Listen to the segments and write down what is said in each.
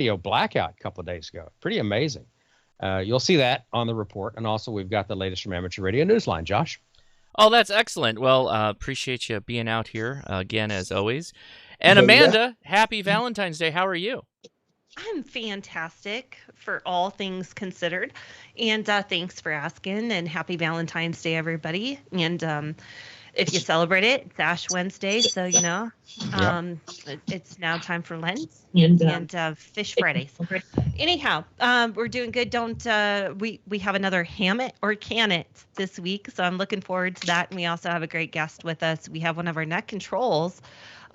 radio blackout a couple of days ago. Pretty amazing. You'll see that on the report. And also, we've got the latest from Amateur Radio Newsline. Josh? Oh, that's excellent. Well, appreciate you being out here again, as always. And Amanda, happy Valentine's Day. How are you? I'm fantastic for all things considered. And thanks for asking. And happy Valentine's Day, everybody. And if you celebrate it, it's Ash Wednesday. So, it's now time for Lent and Fish Fridays. Anyhow, we're doing good. We have another Ham It or Can It this week. So I'm looking forward to that. And we also have a great guest with us. We have one of our net controls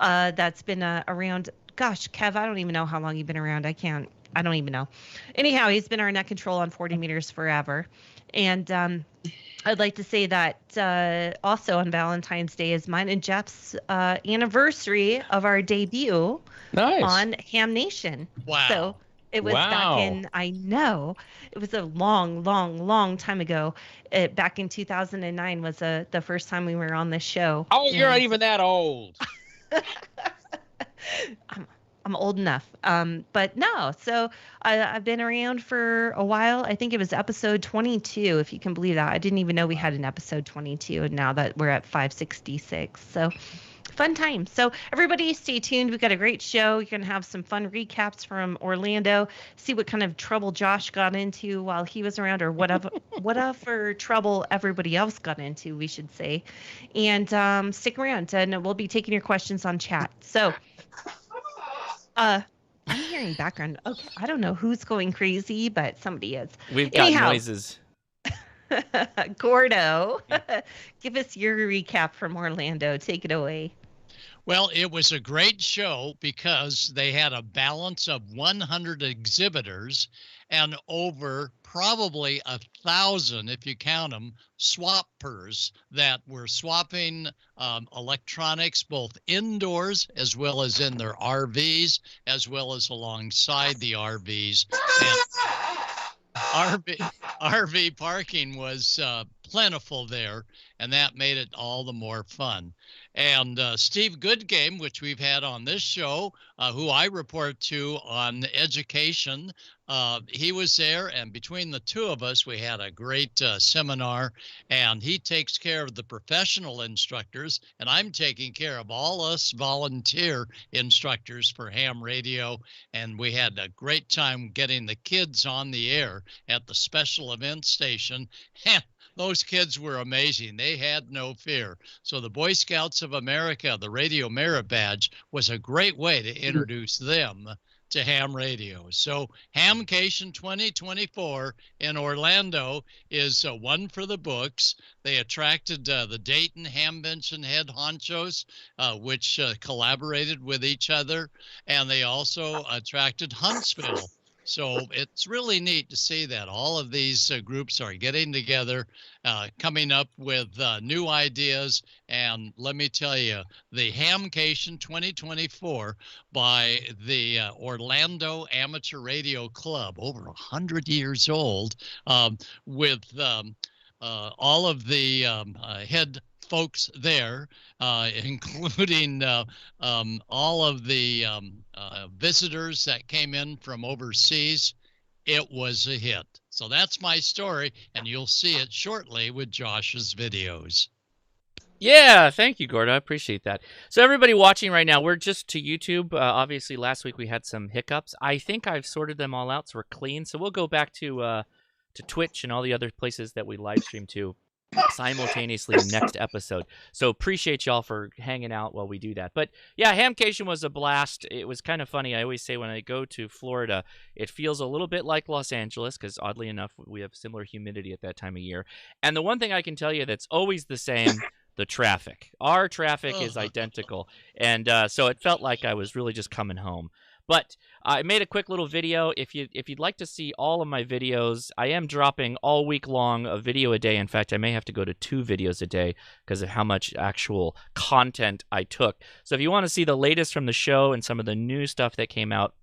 that's been around. Gosh, Kev, I don't even know how long you've been around. I don't even know. Anyhow, he's been our net control on 40 meters forever. And I'd like to say that also on Valentine's Day is mine and Jeff's anniversary of our debut on HamNation. Wow. So it was back in, I know, it was a long, long, long time ago. Back in 2009 was the first time we were on this show. Oh, you're not even that old. I'm old enough. But no, so I've been around for a while. I think it was episode 22, if you can believe that. I didn't even know we had an episode 22, and now that we're at 566. So fun time. So everybody stay tuned. We've got a great show. You're going to have some fun recaps from Orlando, see what kind of trouble Josh got into while he was around, or whatever trouble everybody else got into, we should say. And stick around, and we'll be taking your questions on chat. So I'm hearing background. Okay, I don't know who's going crazy, but somebody is. We've got noises. Gordo, give us your recap from Orlando. Take it away. Well, it was a great show because they had a balance of 100 exhibitors and over probably 1,000, if you count them, swappers that were swapping electronics both indoors as well as in their RVs, as well as alongside the RVs. And RV parking was plentiful there, and that made it all the more fun. And Steve Goodgame, which we've had on this show, who I report to on education, he was there, and between the two of us, we had a great seminar, and he takes care of the professional instructors, and I'm taking care of all us volunteer instructors for ham radio, and we had a great time getting the kids on the air at the special event station. And those kids were amazing. They had no fear. So the Boy Scouts of America, the Radio Merit Badge, was a great way to introduce them to ham radio. So HamCation 2024 in Orlando is one for the books. They attracted the Dayton Hamvention head honchos, which collaborated with each other, and they also attracted Huntsville. So it's really neat to see that all of these groups are getting together, coming up with new ideas. And let me tell you, the HamCation 2024 by the Orlando Amateur Radio Club, over 100 years old, with all of the head folks there, including all of the visitors that came in from overseas. It was a hit. So that's my story, and you'll see it shortly with Josh's videos. Yeah, thank you, Gordo. I appreciate that. So everybody watching right now, we're just to YouTube. Obviously, last week we had some hiccups. I think I've sorted them all out, so we're clean. So we'll go back to Twitch and all the other places that we live stream to simultaneously next episode. So appreciate y'all for hanging out while we do that. But yeah, HamCation was a blast. It was kind of funny. I always say when I go to Florida, it feels a little bit like Los Angeles because oddly enough, we have similar humidity at that time of year. And the one thing I can tell you that's always the same, the traffic. Our traffic is identical. And so it felt like I was really just coming home. But I made a quick little video. If you'd like to see all of my videos, I am dropping all week long a video a day. In fact, I may have to go to 2 videos a day because of how much actual content I took. So if you want to see the latest from the show and some of the new stuff that came out,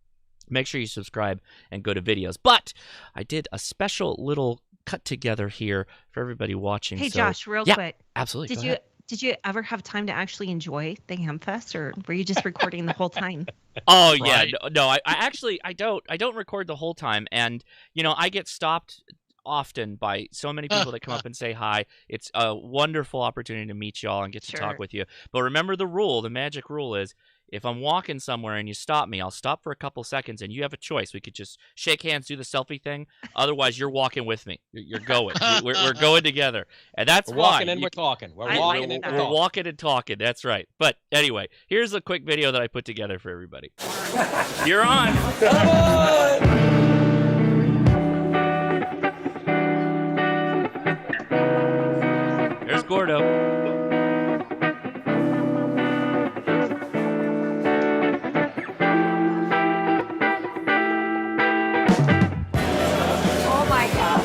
make sure you subscribe and go to videos. But I did a special little cut together here for everybody watching. Hey, Josh, real quick. Absolutely. Did you ever have time to actually enjoy the Hamfest, or were you just recording the whole time? Oh yeah, Right. no, I actually I don't record the whole time, and I get stopped often by so many people that come up and say hi. It's a wonderful opportunity to meet y'all and get to talk Sure. with you. But remember the magic rule is if I'm walking somewhere and you stop me, I'll stop for a couple seconds and you have a choice. We could just shake hands, do the selfie thing. Otherwise, you're walking with me. You're going. We're going together, and that's We're walking fine. and we're talking. We're I walking like and that. we're We're talking. walking and talking. That's right. But anyway, here's a quick video that I put together for everybody. You're on. There's Gordo. Oh my God.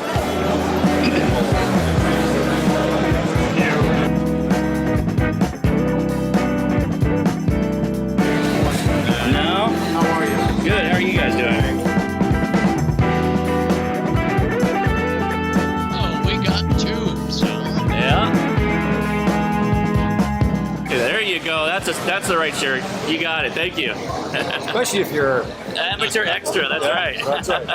No? How are you? Good. How are you guys doing? Oh, we got two, so. Yeah. Okay, there you go. That's the right shirt. You got it. Thank you. Especially if you're Amateur extra. That's right. That's right.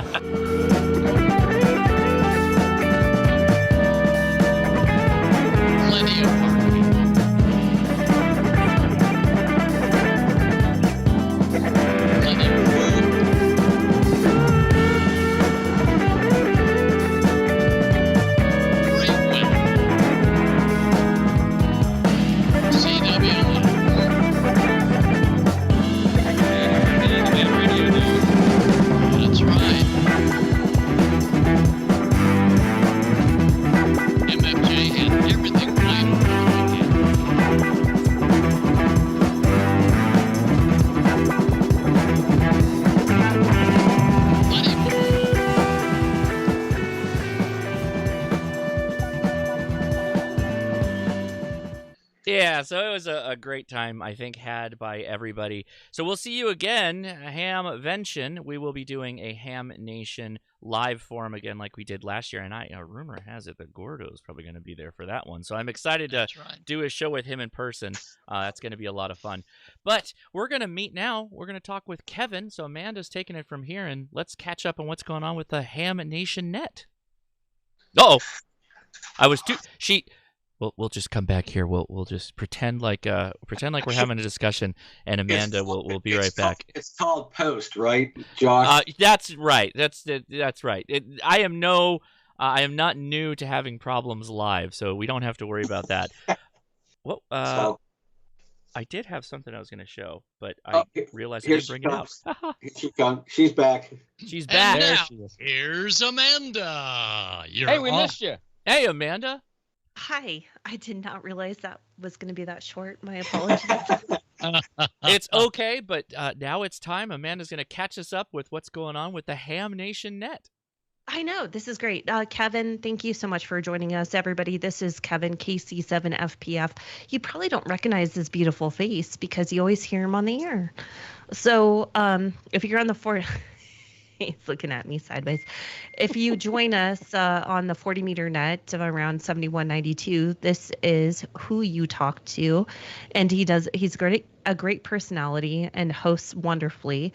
Plenty of parking. Plenty of food. Great weather. CW That's right. MFJ had everything right over the weekend. Plenty Yeah, so it was a great time, I think, had by everybody. So we'll see you again, Hamvention. We will be doing a Ham Nation live forum again like we did last year. And a rumor has it that Gordo is probably going to be there for that one. So I'm excited to That's right. do a show with him in person. That's going to be a lot of fun. But we're going to meet now. We're going to talk with Kevin. So Amanda's taking it from here, and let's catch up on what's going on with the Ham Nation net. Uh-oh. I was too... We'll just come back here. We'll just pretend like we're having a discussion, and Amanda will be right back. It's called post, right, Josh? That's right. That's right. I am not new to having problems live, so we don't have to worry about that. Well, So, I did have something I was going to show, but I realized I here didn't she bring it out. here she comes. She's back. She's And back. There now, she is. here's Amanda. You're Hey, we on. missed you. Hey, Amanda. Hi. I did not realize that was going to be that short. My apologies. It's okay, but now it's time. Amanda's going to catch us up with what's going on with the Ham Nation net. I know. This is great. Kevin, thank you so much for joining us. Everybody, this is Kevin, KC7FPF. You probably don't recognize his beautiful face because you always hear him on the air. So if you're on the 40... He's looking at me sideways. If you join us on the 40-meter net of around 7192, this is who you talk to. And he's a great personality and hosts wonderfully.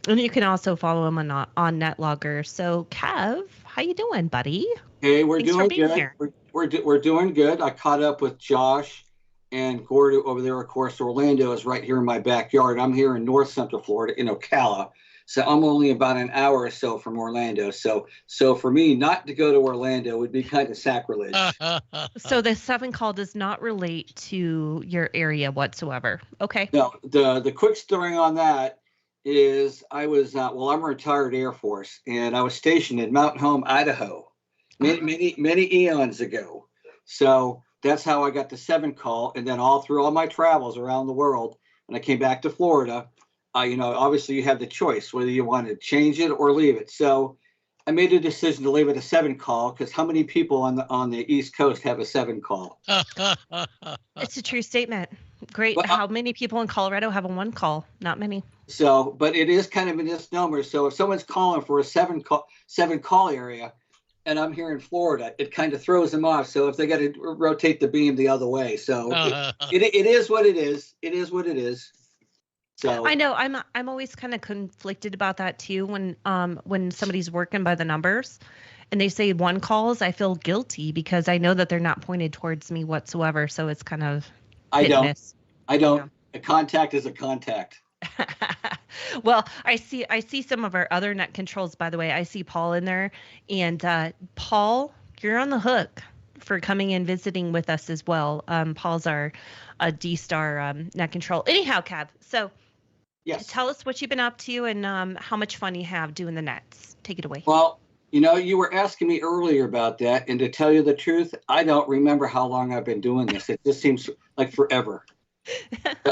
And you can also follow him on NetLogger. So, Kev, how you doing, buddy? Hey, we're Thanks for doing being good. here. We're doing good. I caught up with Josh and Gordo over there. Of course, Orlando is right here in my backyard. I'm here in North Central Florida in Ocala. So I'm only about an hour or so from Orlando. So for me, not to go to Orlando would be kind of sacrilege. So the 7 call does not relate to your area whatsoever. Okay. No, the quick story on that is I was I'm a retired Air Force, and I was stationed in Mountain Home, Idaho, many eons ago. So that's how I got the 7 call, and then all through all my travels around the world, when I came back to Florida, obviously you have the choice whether you want to change it or leave it. So I made a decision to leave it a 7 call because how many people on the East Coast have a 7 call? It's a true statement. Great. Well, How many people in Colorado have a 1 call? Not many. So, but it is kind of a misnomer. So if someone's calling for a 7 call area, and I'm here in Florida, it kind of throws them off. So if they got to rotate the beam the other way, so it is what it is. It is what it is. So I know I'm always kind of conflicted about that too when somebody's working by the numbers and they say one calls, I feel guilty because I know that they're not pointed towards me whatsoever. So it's kind of I hit and don't. miss. I don't. A contact is a contact. Well, I see some of our other net controls, by the way. I see Paul in there. And Paul, you're on the hook for coming and visiting with us as well. Paul's our D-Star net control. Anyhow, Kev, so Yes. tell us what you've been up to and how much fun you have doing the nets. Take it away. Well, you were asking me earlier about that, and to tell you the truth, I don't remember how long I've been doing this. It just seems like forever.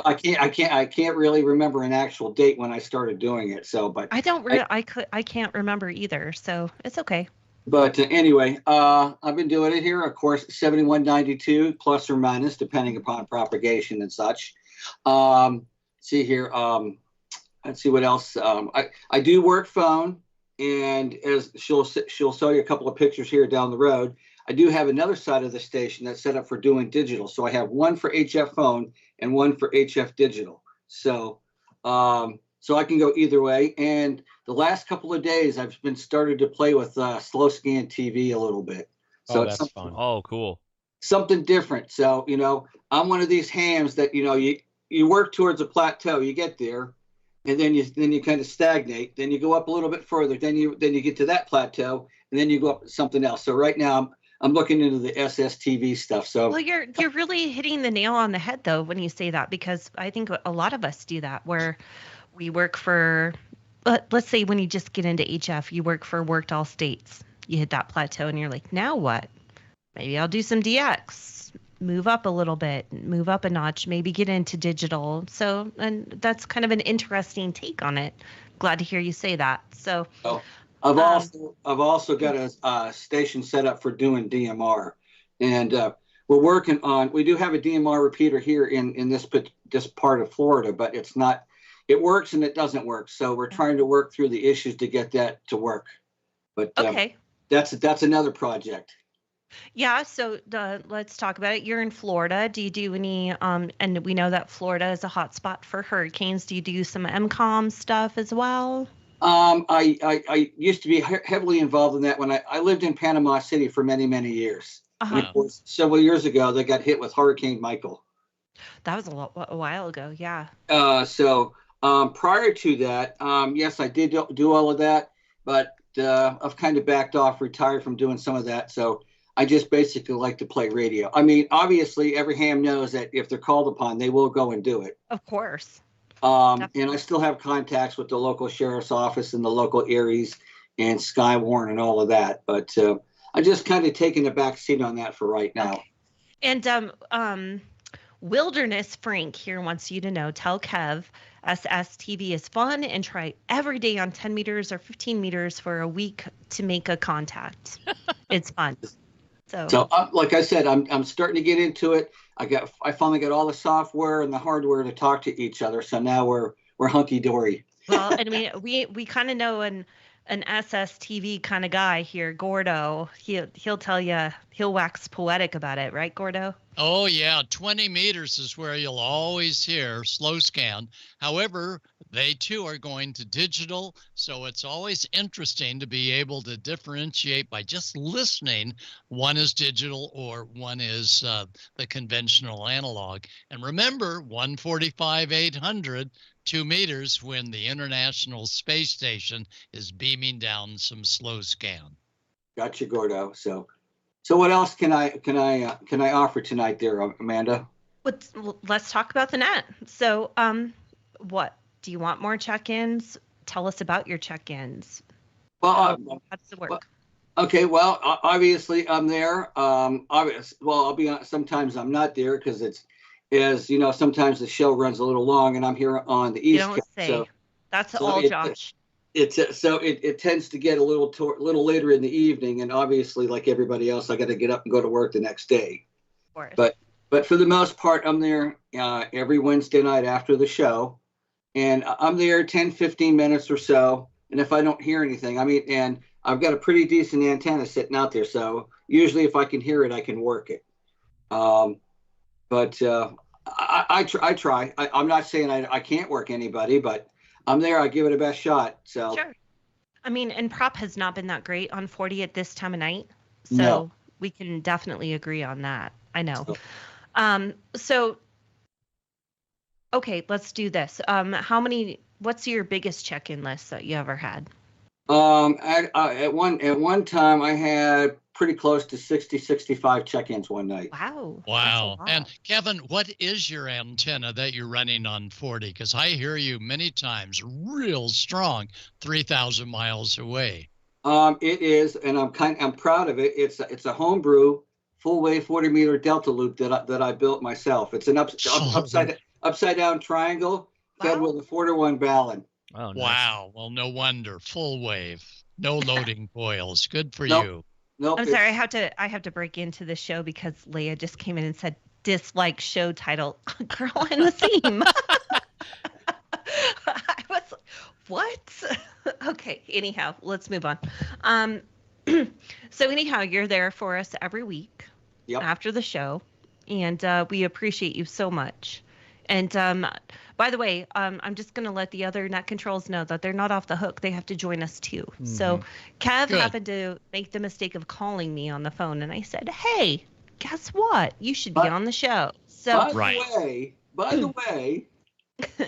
I can't really remember an actual date when I started doing it. So, but I can't remember either, so it's okay. But anyway, I've been doing it here, of course, 7192 plus or minus, depending upon propagation and such. See here. Let's see what else. I do work phone, and as she'll show you a couple of pictures here down the road. I do have another side of the station that's set up for doing digital. So I have one for HF phone and one for HF digital. So so I can go either way. And the last couple of days, I've been started to play with slow scan TV a little bit. So that's fun. Oh, cool. Something different. So, I'm one of these hams that, you work towards a plateau, you get there, and then you kind of stagnate. Then you go up a little bit further. Then you get to that plateau, and then you go up to something else. So right now I'm looking into the SSTV stuff. So well, you're really hitting the nail on the head though when you say that, because I think a lot of us do that where we work for, let's say when you just get into HF, you work for worked all states. You hit that plateau and you're like, now what? Maybe I'll do some DX, move up a little bit, move up a notch, maybe get into digital. So, and that's kind of an interesting take on it. Glad to hear you say that. So. Oh. I've also got a station set up for doing DMR, and we're working on. We do have a DMR repeater here in this part of Florida, but it's not. It works and it doesn't work. So we're trying to work through the issues to get that to work. But okay, that's another project. Yeah. So let's talk about it. You're in Florida. Do you do any? And we know that Florida is a hot spot for hurricanes. Do you do some MCOM stuff as well? I used to be heavily involved in that when I lived in Panama City for many, many years. And of course, several years ago, they got hit with Hurricane Michael. That was a while ago. Yeah. So prior to that, yes, I did do all of that, but I've kind of backed off, retired from doing some of that. So I just basically like to play radio. I mean, obviously, every ham knows that if they're called upon, they will go and do it. Of course. And I still have contacts with the local sheriff's office and the local Aries and Skywarn and all of that. But I'm just kind of taking a back seat on that for right now. Okay. And Wilderness Frank here wants you to know, tell Kev SSTV is fun and try every day on 10 meters or 15 meters for a week to make a contact. It's fun. So like I said, I'm starting to get into it. I finally got all the software and the hardware to talk to each other. So now we're hunky dory. Well, and we kind of know an SSTV kind of guy here, Gordo. He'll tell you, he'll wax poetic about it, right, Gordo? Oh yeah, 20 meters is where you'll always hear slow scan. However, they too are going to digital, so it's always interesting to be able to differentiate by just listening. One is digital or one is the conventional analog. And remember, 145-800, 2 meters when the International Space Station is beaming down some slow scan. Gotcha, Gordo. So what else can I offer tonight there, Amanda? Let's talk about the net. So what do you want more check-ins? Tell us about your check-ins. Well, how does it work? Okay, well, obviously I'm there. Well, I'll be honest, sometimes I'm not there because sometimes the show runs a little long and I'm here on the East Coast. You don't say. So, that's all, Josh. It tends to get a little later in the evening, and obviously, like everybody else, I got to get up and go to work the next day. Of course. But for the most part, I'm there every Wednesday night after the show, and I'm there 10, 15 minutes or so. And if I don't hear anything, I've got a pretty decent antenna sitting out there. So usually if I can hear it, I can work it. But I try. I'm not saying I can't work anybody, but I'm there. I give it a best shot. So Sure. I mean, and prop has not been that great on 40 at this time of night. So No. we can definitely agree on that. I know. So- Okay, let's do this. What's your biggest check-in list that you ever had? At one time I had pretty close to 65 check-ins one night. Wow. Wow. That's a lot. And Kevin, what is your antenna that you're running on 40? Because I hear you many times real strong 3,000 miles away. It is, and I'm proud of it. It's a homebrew full wave 40 meter delta loop that I built myself. It's an upside down triangle fed Wow. with a 4-to-1 ballon. Oh, nice. Wow. Well, no wonder. Full wave. No loading coils. Good for Nope. you. Nope. I'm sorry, I have to break into the show because Leah just came in and said dislike show title. Girl, I'm the theme. I was what? Okay, anyhow, let's move on. So anyhow, you're there for us every week Yep. after the show, and we appreciate you so much. And by the way, I'm just going to let the other net controls know that they're not off the hook. They have to join us too. So Kev Good. happened to make the mistake of calling me on the phone, and I said, "Hey, guess what? You should be on the show." So By the way,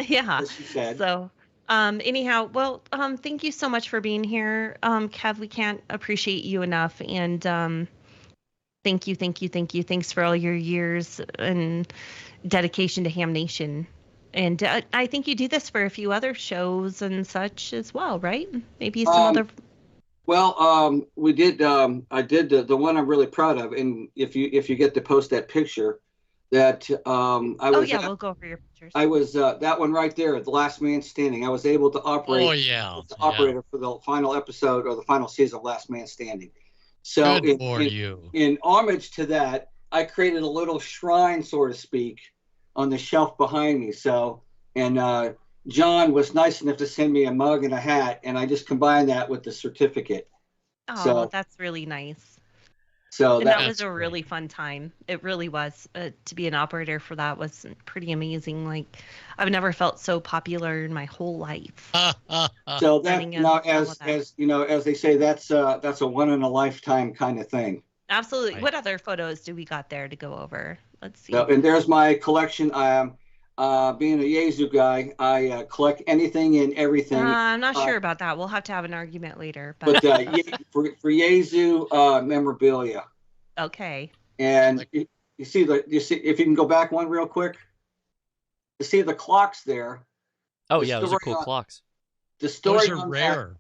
yeah. as she said. So anyhow, well, thank you so much for being here, Kev. We can't appreciate you enough, and thank you. Thanks for all your years and dedication to Ham Nation. And I think you do this for a few other shows and such as well, right? Maybe some other. Well, we did. I did the one I'm really proud of, and if you get to post that picture, that I was. We'll go over your pictures. I was that one right there, the last man standing. I was able to operate. Oh, yeah. As the operator for the final episode or the final season of Last Man Standing. So Good for you. In homage to that, I created a little shrine, so to speak, on the shelf behind me. So, and John was nice enough to send me a mug and a hat, and I just combined that with the certificate. Oh, So- that's really nice. So And that was That's a great. really fun time. It really was. To be an operator for that was pretty amazing. Like, I've never felt so popular in my whole life. so that Running you know, all of that. as you know, as they say, that's a one in a lifetime kind of thing. Absolutely. Right. What other photos do we got there to go over? Let's see. So, and there's my collection. Being a Yezu guy, I collect anything and everything. I'm not sure about that. We'll have to have an argument later. But But for Yezu memorabilia, okay. and you see if you can go back one real quick, you see the clocks there. Oh The yeah, those are story cool on- clocks. The story Those are on that- rare.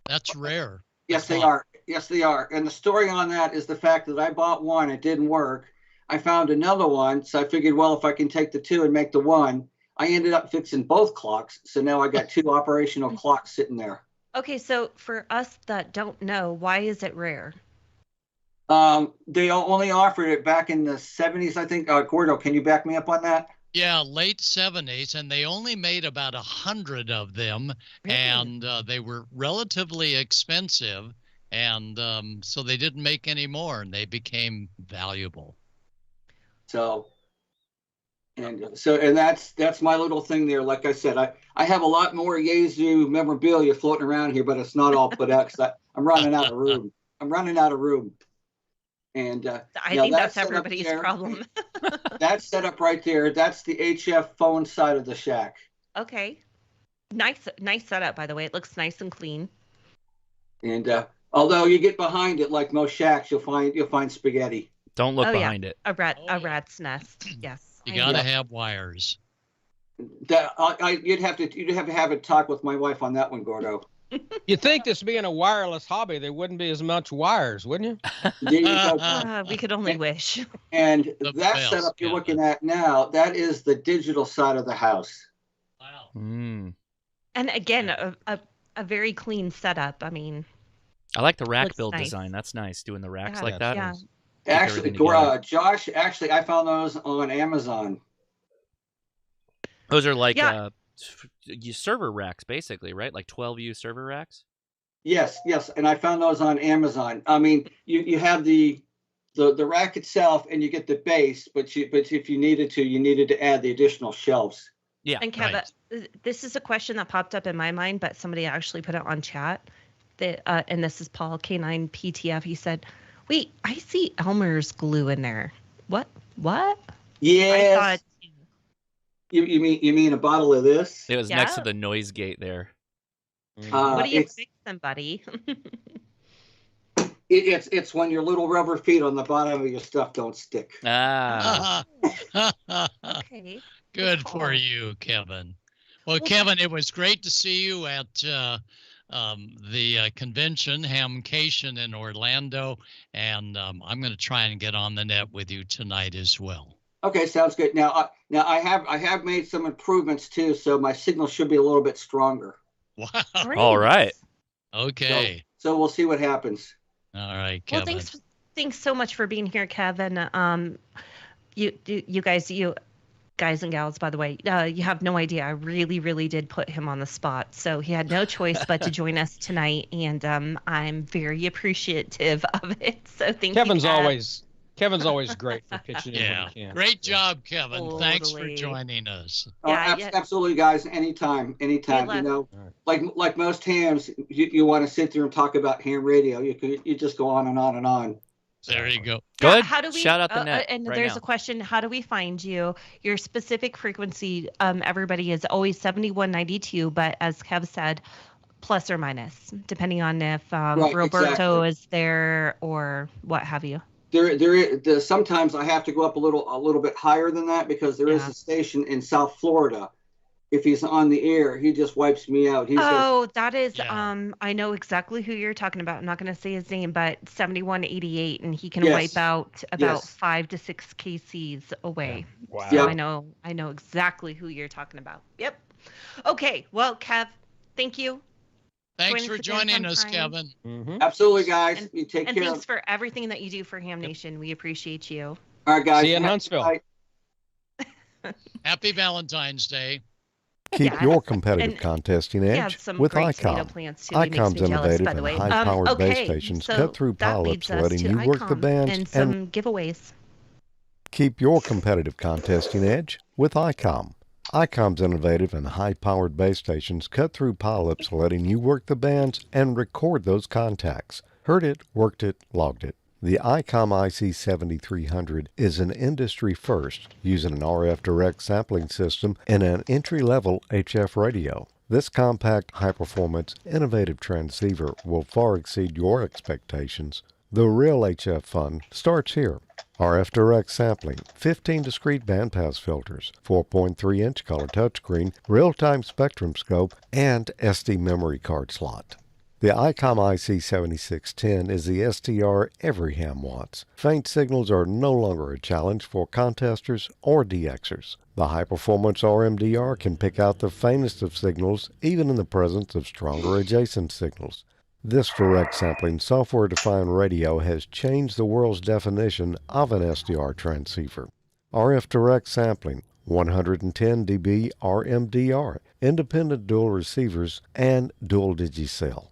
That's rare. yes, they clock. are. Yes, they are. And the story on that is the fact that I bought one, it didn't work. I found another one, so I figured, well, if I can take the two and make the one, I ended up fixing both clocks. So now I got two operational clocks sitting there. Okay, so for us that don't know, why is it rare? They only offered it back in the 70s, I think. Gordo, can you back me up on that? Yeah, late 70s, and they only made about 100 of them, Really? and they were relatively expensive, and so they didn't make any more, and they became valuable. So, and that's my little thing there. Like I said, I have a lot more Yezu memorabilia floating around here, but it's not all put out because I'm running out of room. And I now think that's set up everybody's there. problem. That's set up right there. That's the HF phone side of the shack. Okay. Nice setup, by the way. It looks nice and clean. And although you get behind it, like most shacks, you'll find spaghetti. Don't look Oh, yeah. behind it. A Oh, rat's nest. Yes. You I got to know. have wires. You'd have to have a talk with my wife on that one, Gordo. You think this being a wireless hobby, there wouldn't be as much wires, wouldn't you? There you go. We could only wish. And The that best, setup you're Kevin. looking at now, that is the digital side of the house. Wow. Mm. And again, a very clean setup. I mean, I like the rack Looks build nice. design. That's nice, doing the racks Yeah, like that. yeah. Actually, everything together. Josh, I found those on Amazon. Those are like Yeah. you server racks, basically, right? Like 12U server racks. Yes, and I found those on Amazon. I mean, you have the rack itself, and you get the base, but if you needed to add the additional shelves. Yeah. And Kev, this is a question that popped up in my mind, but somebody actually put it on chat. And this is Paul K9 PTF. He said, "Wait, I see Elmer's glue in there. What? Yes. I thought You mean a bottle of this? It was next to the noise gate there. what are you fixing, buddy?" It's when your little rubber feet on the bottom of your stuff don't stick. Ah. Okay. Good for you, Kevin. Well, Kevin, it was great to see you at the convention, HamCation in Orlando, and I'm going to try and get on the net with you tonight as well. Okay, sounds good. Now I have made some improvements too, so my signal should be a little bit stronger. Wow. Great. All right. Okay. So we'll see what happens. All right, Kevin. Well, thanks so much for being here, Kevin. You guys and gals, by the way, you have no idea. I really, really did put him on the spot. So he had no choice but to join us tonight. And I'm very appreciative of it. So thank you. Kevin's always great for pitching in when he can. Great job, Kevin. Totally. Thanks for joining us. Absolutely, guys. Anytime. You know, like most hams, you want to sit there and talk about ham radio. You just go on and on and on. There you go. Good. How do we shout out the net? And right there's now. a question. How do we find you? Your specific frequency, everybody, is always 7192, but as Kev said, plus or minus, depending on if Roberto is there or what have you. Sometimes I have to go up a little bit higher than that because there is a station in South Florida. If he's on the air, he just wipes me out. That is, I know exactly who you're talking about. I'm not going to say his name, but 7188, and he can wipe out about 5 to 6 KCs away. Yeah. Wow. So I know exactly who you're talking about. Yep. Okay. Well, Kev, thank you. Thanks for joining us, Kevin. Mm-hmm. Absolutely, guys. You take and care. Thanks for everything that you do for Ham Nation. We appreciate you. All right, guys. See you in Huntsville. Happy Valentine's Day. Keep your competitive contesting edge with Icom. Icom's innovative and high-powered base stations cut through pileups, letting you work the bands and some giveaways. Keep your competitive contesting edge with Icom. Icom's innovative and high-powered base stations cut through pileups, letting you work the bands and record those contacts. Heard it, worked it, logged it. The Icom IC7300 is an industry first, using an RF direct sampling system and an entry-level HF radio. This compact, high-performance, innovative transceiver will far exceed your expectations. The real HF fun starts here. RF direct sampling, 15 discrete bandpass filters, 4.3-inch color touchscreen, real-time spectrum scope, and SD memory card slot. The Icom IC7610 is the SDR every ham wants. Faint signals are no longer a challenge for contesters or DXers. The high-performance RMDR can pick out the faintest of signals, even in the presence of stronger adjacent signals. This direct sampling software-defined radio has changed the world's definition of an SDR transceiver. RF direct sampling, 110 dB RMDR, independent dual receivers, and dual digicell.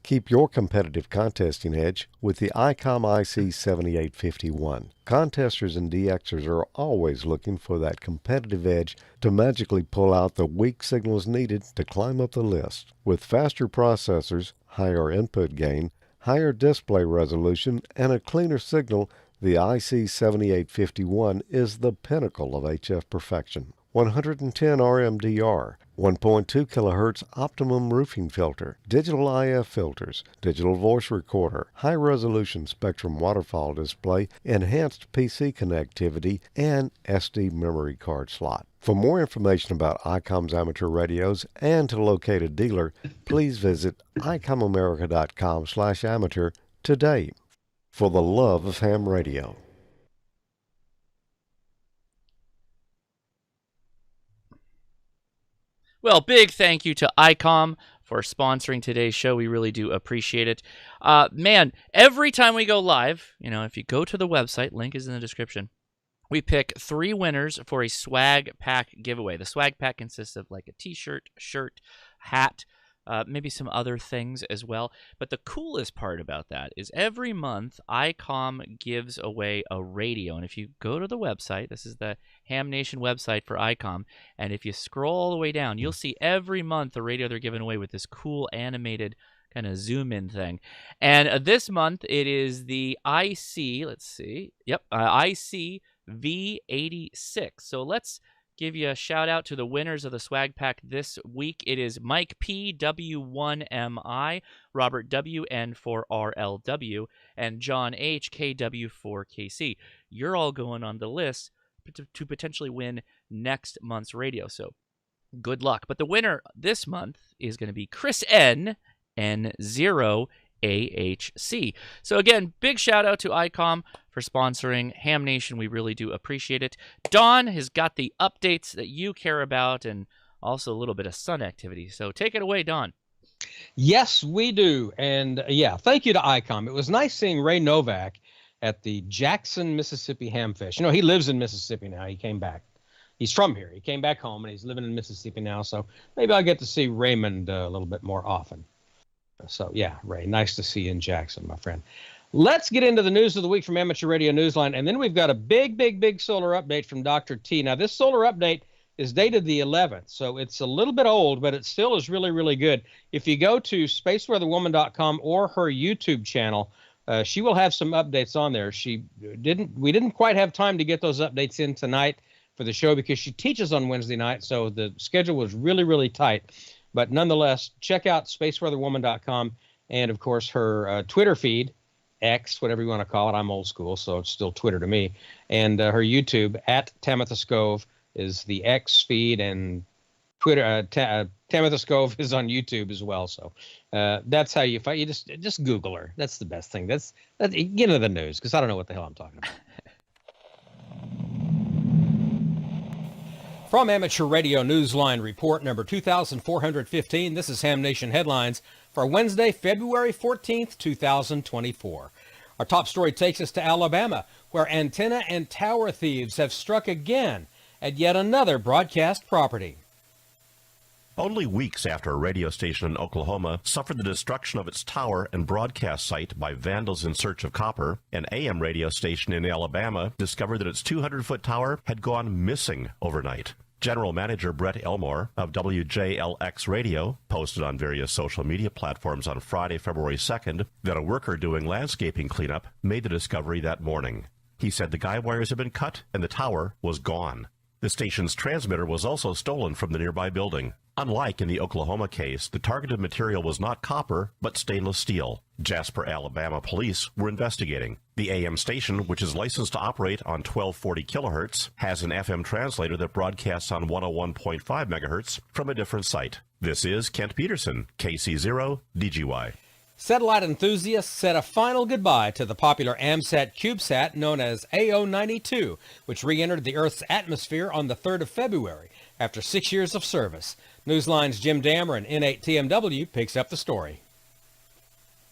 Keep your competitive contesting edge with the Icom IC7851. Contesters and DXers are always looking for that competitive edge to magically pull out the weak signals needed to climb up the list. With faster processors, higher input gain, higher display resolution, and a cleaner signal, the IC7851 is the pinnacle of HF perfection. 110 RMDR, 1.2 kHz optimum roofing filter, digital IF filters, digital voice recorder, high-resolution spectrum waterfall display, enhanced PC connectivity, and SD memory card slot. For more information about Icom's amateur radios and to locate a dealer, please visit icomamerica.com/amateur today. For the love of ham radio. Well, big thank you to Icom for sponsoring today's show. We really do appreciate it. Man, every time we go live, if you go to the website, link is in the description, we pick 3 winners for a swag pack giveaway. The swag pack consists of like a t-shirt, shirt, hat, maybe some other things as well. But the coolest part about that is every month Icom gives away a radio. And if you go to the website, this is the HamNation website for Icom, and if you scroll all the way down, you'll see every month the radio they're giving away with this cool animated kind of zoom in thing. And this month it is the IC, let's see, IC V86. So let's give you a shout out to the winners of the swag pack this week. It is Mike P, W1MI, Robert W, N4RLW, and John H, KW4KC. You're all going on the list to potentially win next month's radio. So good luck. But the winner this month is going to be Chris N, N0AHC. So again, big shout out to Icom for sponsoring Ham Nation. We really do appreciate it. Dawn has got the updates that you care about and also a little bit of sun activity. So take it away, Dawn. Yes, we do. And yeah, thank you to Icom. It was nice seeing Ray Novak at the Jackson, Mississippi Hamfest. You know, he lives in Mississippi now. He came back. He's from here. He came back home and he's living in Mississippi now. So maybe I'll get to see Raymond a little bit more often. So, yeah, Ray, nice to see you in Jackson, my friend. Let's get into the news of the week from Amateur Radio Newsline. And then we've got a big solar update from Dr. T. Now, this solar update is dated the 11th, so it's a little bit old, but it still is really, really good. If you go to spaceweatherwoman.com or her YouTube channel, she will have some updates on there. We didn't quite have time to get those updates in tonight for the show because she teaches on Wednesday night, so the schedule was really, really tight. But nonetheless, check out spaceweatherwoman.com and, of course, her Twitter feed, X, whatever you want to call it. I'm old school, so it's still Twitter to me. And her YouTube, at Tamitha Scove, is the X feed, and Twitter. Tamitha Scove is on YouTube as well. So that's how you find. You just Google her. That's the best thing. That's get into the news because I don't know what the hell I'm talking about. From Amateur Radio Newsline Report number 2415, this is Ham Nation Headlines for Wednesday, February 14th, 2024. Our top story takes us to Alabama, where antenna and tower thieves have struck again at yet another broadcast property. Only weeks after a radio station in Oklahoma suffered the destruction of its tower and broadcast site by vandals in search of copper, an AM radio station in Alabama discovered that its 200-foot tower had gone missing overnight. General Manager Brett Elmore of WJLX Radio posted on various social media platforms on Friday, February 2nd, that a worker doing landscaping cleanup made the discovery that morning. He said the guy wires had been cut and the tower was gone. The station's transmitter was also stolen from the nearby building. Unlike in the Oklahoma case, the targeted material was not copper, but stainless steel. Jasper, Alabama police were investigating. The AM station, which is licensed to operate on 1240 kilohertz, has an FM translator that broadcasts on 101.5 megahertz from a different site. This is Kent Peterson, KC0 DGY. Satellite enthusiasts said a final goodbye to the popular AMSAT CubeSat known as AO-92, which re-entered the Earth's atmosphere on the 3rd of February after 6 years of service. Newsline's Jim Dameron, N8TMW, picks up the story.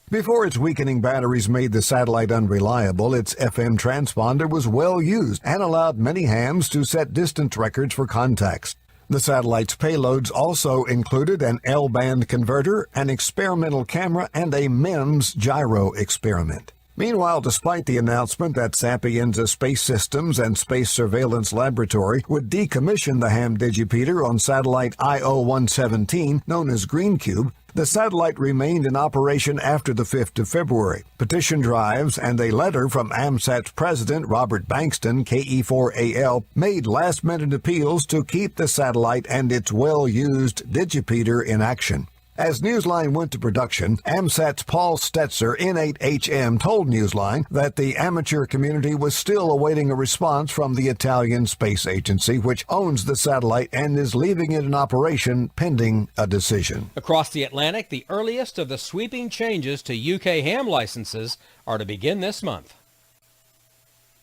Before its weakening batteries made the satellite unreliable, its FM transponder was well used and allowed many hams to set distance records for contacts. The satellite's payloads also included an L-band converter, an experimental camera, and a MEMS gyro experiment. Meanwhile, despite the announcement that Sapienza Space Systems and Space Surveillance Laboratory would decommission the ham digipeater on satellite IO-117, known as GreenCube, the satellite remained in operation after the 5th of February. Petition drives and a letter from AMSAT's president, Robert Bankston, KE4AL, made last-minute appeals to keep the satellite and its well-used digipeater in action. As Newsline went to production, AMSAT's Paul Stetzer, N8HM, told Newsline that the amateur community was still awaiting a response from the Italian Space Agency, which owns the satellite and is leaving it in operation pending a decision. Across the Atlantic, the earliest of the sweeping changes to UK ham licenses are to begin this month.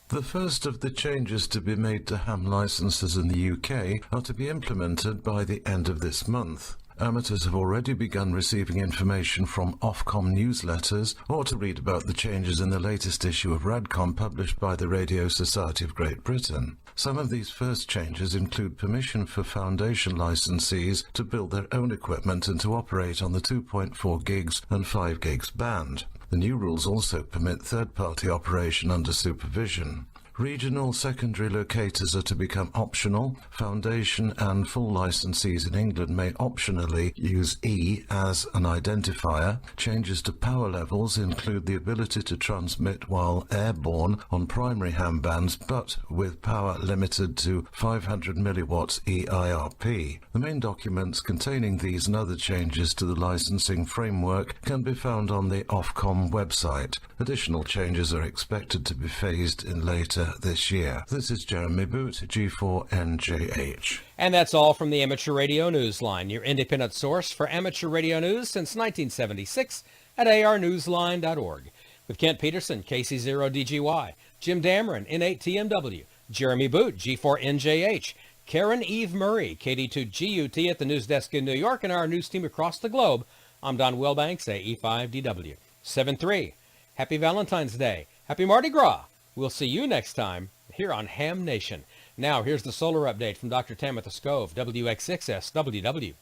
The first of the changes to be made to ham licenses in the UK are to be implemented by the end of this month. Amateurs have already begun receiving information from Ofcom newsletters or to read about the changes in the latest issue of Radcom published by the Radio Society of Great Britain. Some of these first changes include permission for foundation licensees to build their own equipment and to operate on the 2.4 gigs and 5 gigs band. The new rules also permit third-party operation under supervision. Regional secondary locators are to become optional. Foundation and full licensees in England may optionally use E as an identifier. Changes to power levels include the ability to transmit while airborne on primary ham bands, but with power limited to 500 milliwatts EIRP. The main documents containing these and other changes to the licensing framework can be found on the Ofcom website. Additional changes are expected to be phased in later this year. This is Jeremy Boot, G4NJH. And that's all from the Amateur Radio Newsline, your independent source for amateur radio news since 1976 at arnewsline.org. With Kent Peterson, KC0DGY, Jim Dameron, N8TMW, Jeremy Boot, G4NJH, Karen Eve Murray, KD2GUT at the news desk in New York, and our news team across the globe. I'm Don Wilbanks, AE5DW. 7-3. Happy Valentine's Day. Happy Mardi Gras. We'll see you next time here on Ham Nation. Now, here's the solar update from Dr. Tamitha Skov, WX6SWW.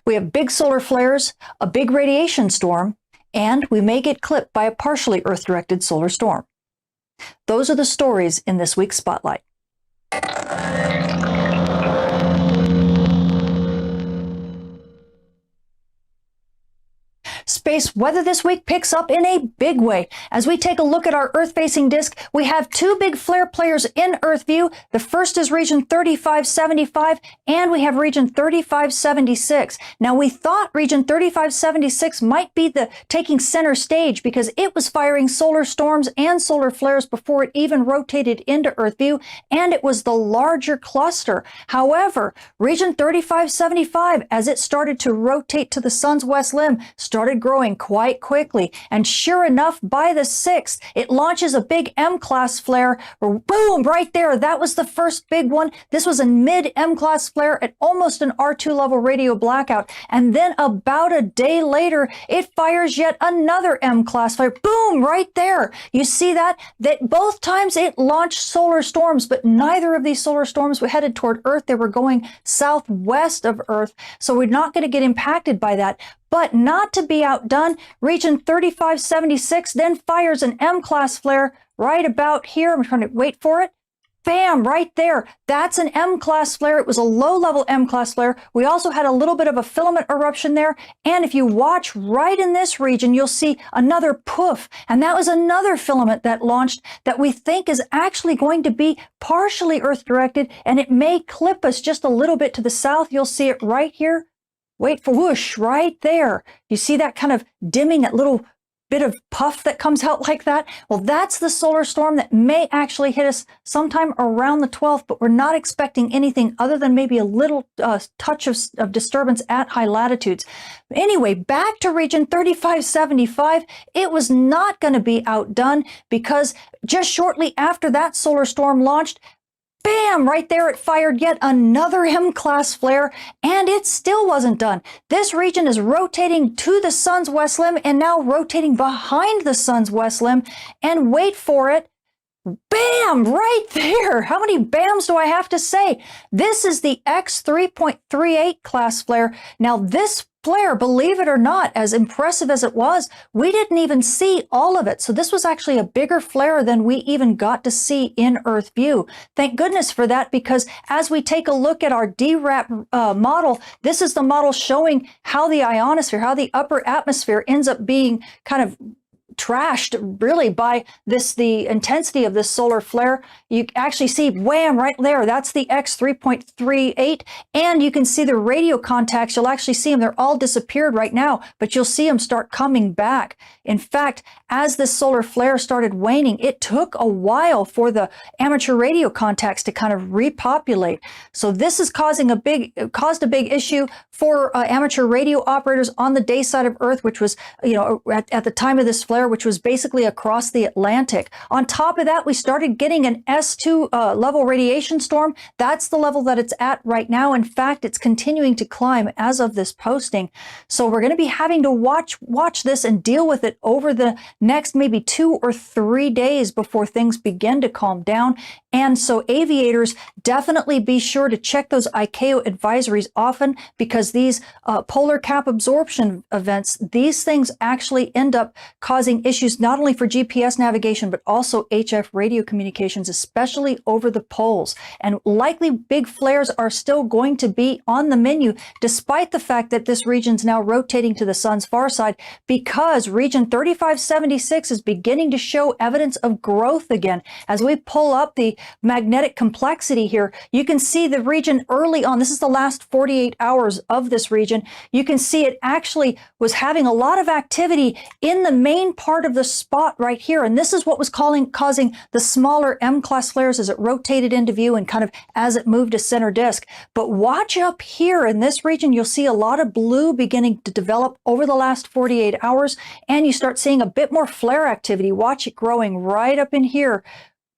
We have big solar flares, a big radiation storm, and we may get clipped by a partially Earth-directed solar storm. Those are the stories in this week's Spotlight. Space weather this week picks up in a big way. As we take a look at our Earth-facing disk, we have two big flare players in Earth view. The first is region 3575, and we have region 3576. Now, we thought region 3576 might be the taking center stage because it was firing solar storms and solar flares before it even rotated into Earth view, and it was the larger cluster. However, region 3575, as it started to rotate to the sun's west limb, started growing quite quickly, and sure enough, by the 6th, it launches a big M-class flare. Boom, right there. That was the first big one. This was a mid-M-class flare at almost an R2 level radio blackout, and then about a day later, it fires yet another M-class flare. Boom, right there. You see that? That both times it launched solar storms, but neither of these solar storms were headed toward Earth. They were going southwest of Earth, so we're not going to get impacted by that. But not to be outdone, region 3576 then fires an M-class flare right about here. I'm trying to wait for it. Bam, right there. That's an M-class flare. It was a low-level M-class flare. We also had a little bit of a filament eruption there. And if you watch right in this region, you'll see another poof. And that was another filament that launched that we think is actually going to be partially Earth-directed, and it may clip us just a little bit to the south. You'll see it right here. Wait for whoosh, right there. You see that kind of dimming, that little bit of puff that comes out like that? Well, that's the solar storm that may actually hit us sometime around the 12th, but we're not expecting anything other than maybe a little touch of disturbance at high latitudes. Anyway, back to region 3575, it was not going to be outdone because just shortly after that solar storm launched, bam, right there, it fired yet another M-class flare, and it still wasn't done. This region is rotating to the sun's west limb and now rotating behind the sun's west limb, and wait for it, bam, right there. How many bams do I have to say? This is the X3.38 class flare. Now, this flare, believe it or not, as impressive as it was, we didn't even see all of it. So this was actually a bigger flare than we even got to see in Earth view. Thank goodness for that, because as we take a look at our DRAP model, this is the model showing how the ionosphere, how the upper atmosphere ends up being kind of trashed really by the intensity of this solar flare. You actually see wham right there. That's the X3.38, and you can see the radio contacts. You'll actually see them. They're all disappeared right now, but you'll see them start coming back. In fact, as this solar flare started waning, it took a while for the amateur radio contacts to kind of repopulate. So this is caused a big issue for amateur radio operators on the day side of Earth, which was, at the time of this flare, flare, which was basically across the Atlantic. On top of that, we started getting an S2 level radiation storm. That's the level that it's at right now. In fact, it's continuing to climb as of this posting. So we're going to be having to watch this and deal with it over the next maybe 2 or 3 days before things begin to calm down. And so aviators, definitely be sure to check those ICAO advisories often, because these polar cap absorption events, these things actually end up causing issues not only for GPS navigation, but also HF radio communications, especially over the poles. And likely big flares are still going to be on the menu, despite the fact that this region's now rotating to the sun's far side, because region 3576 is beginning to show evidence of growth again. As we pull up the magnetic complexity here, you can see the region early on. This is the last 48 hours of this region. You can see it actually was having a lot of activity in the main part of the spot right here. And this is what was causing the smaller M-class flares as it rotated into view and kind of as it moved to center disk. But watch up here in this region, you'll see a lot of blue beginning to develop over the last 48 hours. And you start seeing a bit more flare activity. Watch it growing right up in here.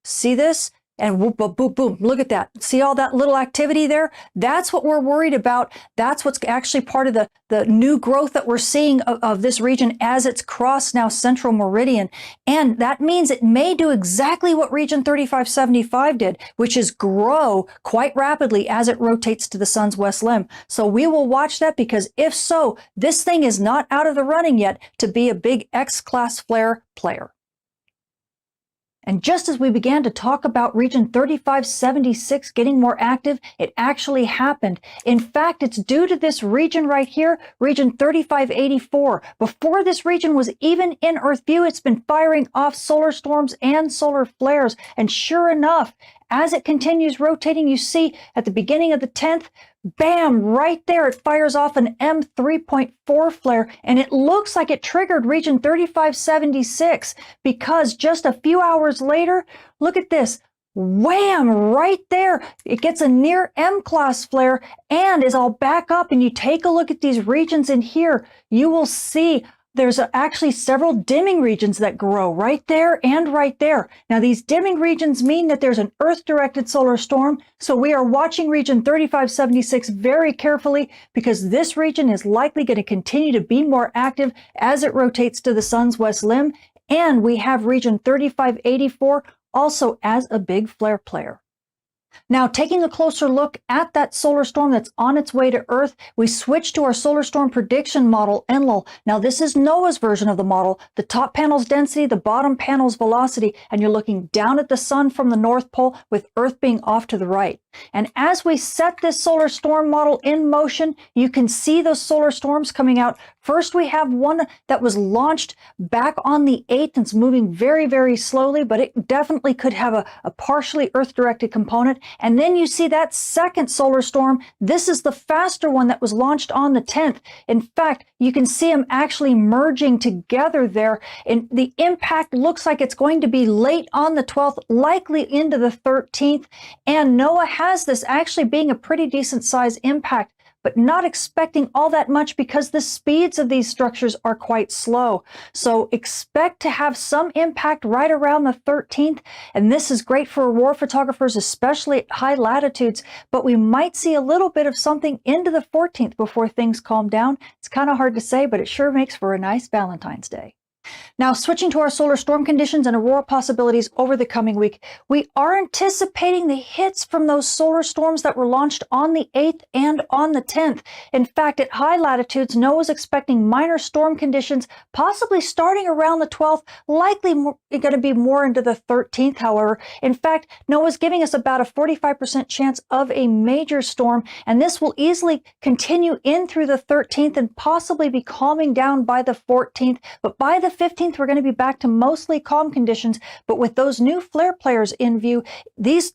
See this? And whoop, boom, boom, boom. Look at that. See all that little activity there? That's what we're worried about. That's what's actually part of the new growth that we're seeing of this region as it's crossed now central meridian. And that means it may do exactly what region 3575 did, which is grow quite rapidly as it rotates to the sun's west limb. So we will watch that, because if so, this thing is not out of the running yet to be a big X-class flare player. And just as we began to talk about region 3576 getting more active, it actually happened. In fact, it's due to this region right here, region 3584. Before this region was even in Earth view, it's been firing off solar storms and solar flares. And sure enough, as it continues rotating, you see at the beginning of the 10th, bam, right there, it fires off an M3.4 flare, and it looks like it triggered region 3576, because just a few hours later, look at this, wham, right there, it gets a near M-class flare, and as I'll back up and you take a look at these regions in here, you will see there's actually several dimming regions that grow right there and right there. Now, these dimming regions mean that there's an Earth-directed solar storm, so we are watching region 3576 very carefully, because this region is likely going to continue to be more active as it rotates to the sun's west limb, and we have region 3584 also as a big flare player. Now, taking a closer look at that solar storm that's on its way to Earth, we switch to our solar storm prediction model, ENLIL. Now, this is NOAA's version of the model. The top panel's density, the bottom panel's velocity, and you're looking down at the sun from the North Pole with Earth being off to the right. And as we set this solar storm model in motion, you can see those solar storms coming out. First, we have one that was launched back on the 8th and it's moving very, very slowly, but it definitely could have a partially Earth-directed component. And then you see that second solar storm. This is the faster one that was launched on the 10th. In fact, you can see them actually merging together there. And the impact looks like it's going to be late on the 12th, likely into the 13th. And NOAA has this actually being a pretty decent size impact, but not expecting all that much because the speeds of these structures are quite slow. So expect to have some impact right around the 13th. And this is great for aurora photographers, especially at high latitudes, but we might see a little bit of something into the 14th before things calm down. It's kind of hard to say, but it sure makes for a nice Valentine's Day. Now, switching to our solar storm conditions and aurora possibilities over the coming week, we are anticipating the hits from those solar storms that were launched on the 8th and on the 10th. In fact, at high latitudes, NOAA is expecting minor storm conditions, possibly starting around the 12th, likely going to be more into the 13th, however. In fact, NOAA is giving us about a 45% chance of a major storm, and this will easily continue in through the 13th and possibly be calming down by the 14th. But by the 15th, we're going to be back to mostly calm conditions, but with those new flare players in view, this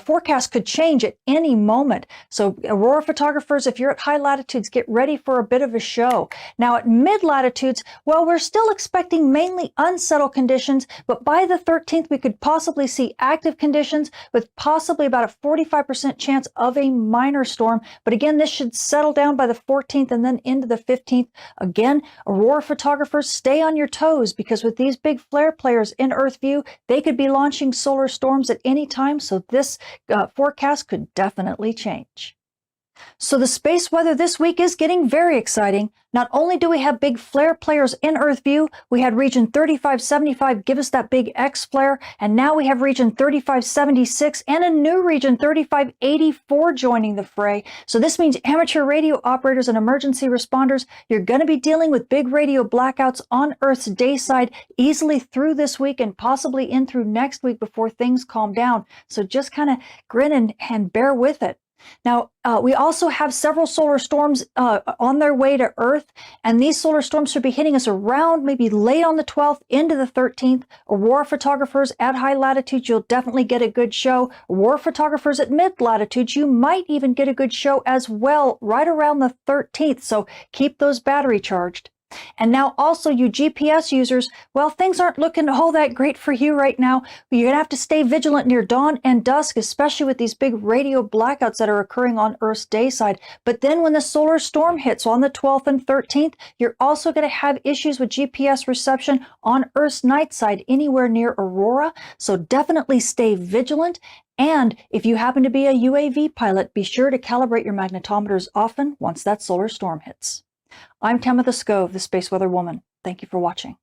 forecast could change at any moment. So aurora photographers, if you're at high latitudes, get ready for a bit of a show. Now at mid latitudes, well, we're still expecting mainly unsettled conditions, but by the 13th, we could possibly see active conditions with possibly about a 45% chance of a minor storm. But again, this should settle down by the 14th and then into the 15th. Again, aurora photographers, stay on your toes, because with these big flare players in Earth view, they could be launching solar storms at any time. So this forecast could definitely change. So the space weather this week is getting very exciting. Not only do we have big flare players in Earth view, we had region 3575 give us that big X flare, and now we have region 3576 and a new region 3584 joining the fray. So this means amateur radio operators and emergency responders, you're going to be dealing with big radio blackouts on Earth's day side easily through this week and possibly in through next week before things calm down. So just kind of grin and bear with it. Now, we also have several solar storms on their way to Earth, and these solar storms should be hitting us around maybe late on the 12th into the 13th. Aurora photographers at high latitudes, you'll definitely get a good show. Aurora photographers at mid latitudes, you might even get a good show as well right around the 13th, so keep those battery charged. And now also you GPS users, well, things aren't looking all that great for you right now. You're going to have to stay vigilant near dawn and dusk, especially with these big radio blackouts that are occurring on Earth's day side. But then when the solar storm hits on the 12th and 13th, you're also going to have issues with GPS reception on Earth's night side anywhere near Aurora. So definitely stay vigilant. And if you happen to be a UAV pilot, be sure to calibrate your magnetometers often once that solar storm hits. I'm Tamitha Skov, the Space Weather Woman. Thank you for watching.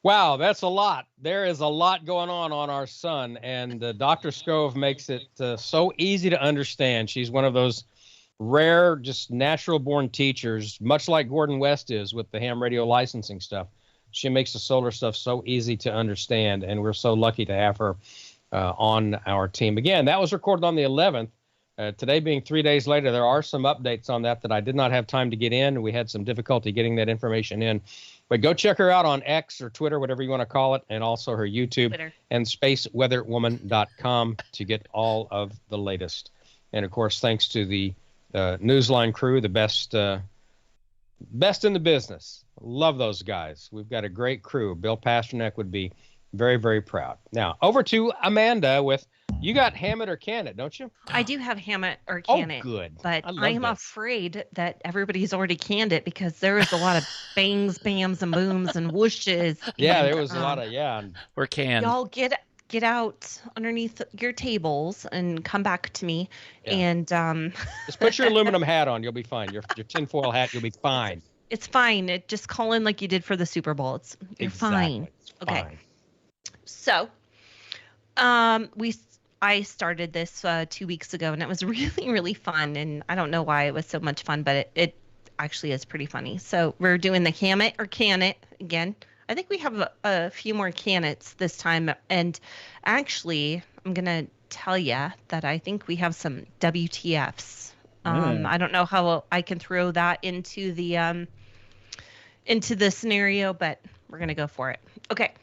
Wow, that's a lot. There is a lot going on our sun, and Dr. Skov makes it so easy to understand. She's one of those rare, just natural-born teachers, much like Gordon West is with the ham radio licensing stuff. She makes the solar stuff so easy to understand, and we're so lucky to have her on our team. Again, that was recorded on the 11th. Today being 3 days later, there are some updates on that I did not have time to get in. We had some difficulty getting that information in. But go check her out on X or Twitter, whatever you want to call it, and also her YouTube Twitter. And spaceweatherwoman.com to get all of the latest. And, of course, thanks to the Newsline crew, the best in the business. Love those guys. We've got a great crew. Bill Pasternak would be very, very proud. Now, over to Amanda with... You got ham it or can it, don't you? I do have ham it or can it. Oh, good. But I am afraid that everybody's already canned it because there was a lot of bangs, bams, and booms and whooshes. Yeah, and, there was a lot of, We're canned. Y'all get out underneath your tables and come back to me. Yeah. And just put your aluminum hat on. You'll be fine. Your tinfoil hat, you'll be fine. It's fine. Just call in like you did for the Super Bowl. You're fine. It's okay. Fine. So, I started this 2 weeks ago, and it was really, really fun. And I don't know why it was so much fun, but it actually is pretty funny. So we're doing the ham it or can it again. I think we have a few more can it's this time. And actually, I'm going to tell you that I think we have some WTFs. I don't know how I can throw that into the scenario, but we're going to go for it. Okay.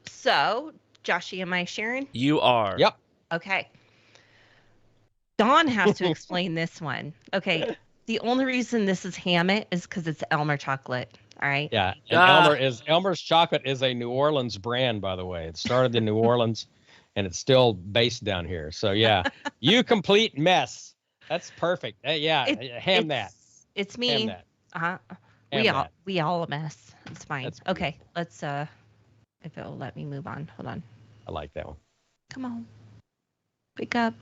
So, Joshy, am I sharing? You are. Yep. Okay. Dawn has to explain this one. Okay. The only reason this is ham it is because it's Elmer chocolate. All right. Yeah. And Elmer's chocolate is a New Orleans brand, by the way. It started in New Orleans and it's still based down here. So yeah, you complete mess. That's perfect. Ham that. It's me. Ham that. Uh-huh. We all a mess. It's fine. Okay. Let's if it'll let me move on. Hold on. I like that one. Come on. Wake up.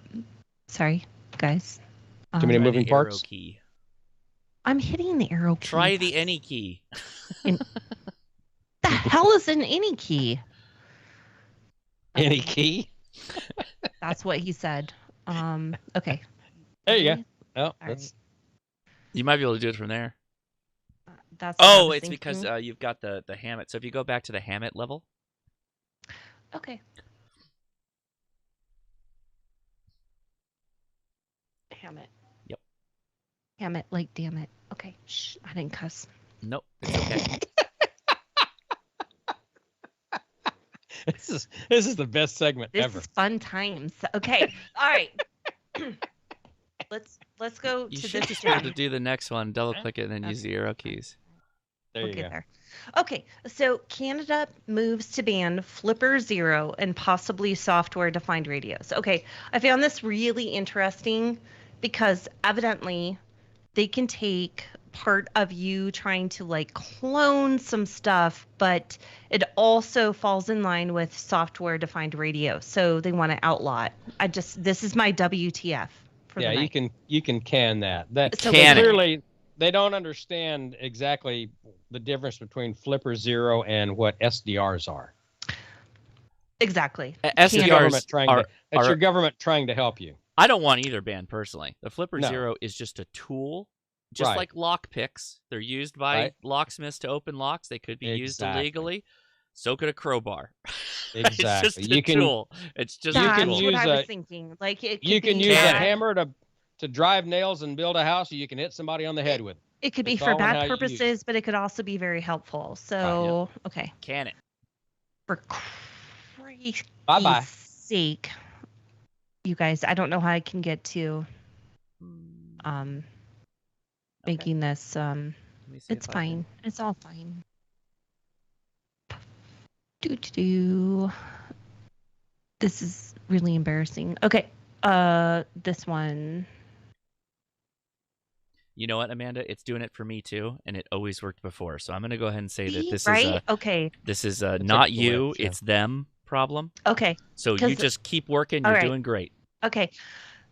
Sorry, guys. Too many moving parts? Key. I'm hitting the arrow key. Try the any key. The hell is an any key? Any key? That's what he said. Okay. There you go. Oh, right. You might be able to do it from there. That's it's because you've got the hammock. So if you go back to the hammock level. Okay. Hammock. Yep. Hammock, like damn it. Okay. Shh. I didn't cuss. Nope. It's okay. This is the best segment This ever. is fun times. Okay. All right. Let's go You to should this just be able to one. do the next one, double click it, and then use the arrow keys. There We'll you get go. there. Okay, so Canada moves to ban Flipper Zero and possibly software-defined radios. Okay, I found this really interesting because evidently they can take part of you trying to like clone some stuff, but it also falls in line with software-defined radio. So they want to outlaw it. This is my WTF for the Yeah, night. you can can that. That So Can it. clearly they don't understand exactly the difference between Flipper Zero and what SDRs are. Exactly. That's your government SDRs trying are, to. That's your government trying to help you. I don't want either banned personally. The Flipper No. Zero is just a tool, just Right. like lock picks. They're used by Right. locksmiths to open locks. They could be used Exactly. illegally. So could a crowbar. Exactly. It's just You a can- tool. It's just That's a can tool. what use I was a- thinking. Like it You could can be use a Can it. hammer to drive nails and build a house, or you can hit somebody on the head with it. It could be It's for all in how bad you use it. purposes, but it could also be very helpful. So, okay. Can it? For Christ's Bye-bye. sake, you guys, I don't know how I can get to making this Let me see it's if I can- fine. It's all fine. Do. This is really embarrassing. Okay. This one. You know what, Amanda? It's doing it for me too, and it always worked before. So I'm going to go ahead and say that See? this right? is Okay. not a you, glitch, yeah. it's them problem. Okay. So you 'Cause- just keep working. all You're right. doing great. Okay.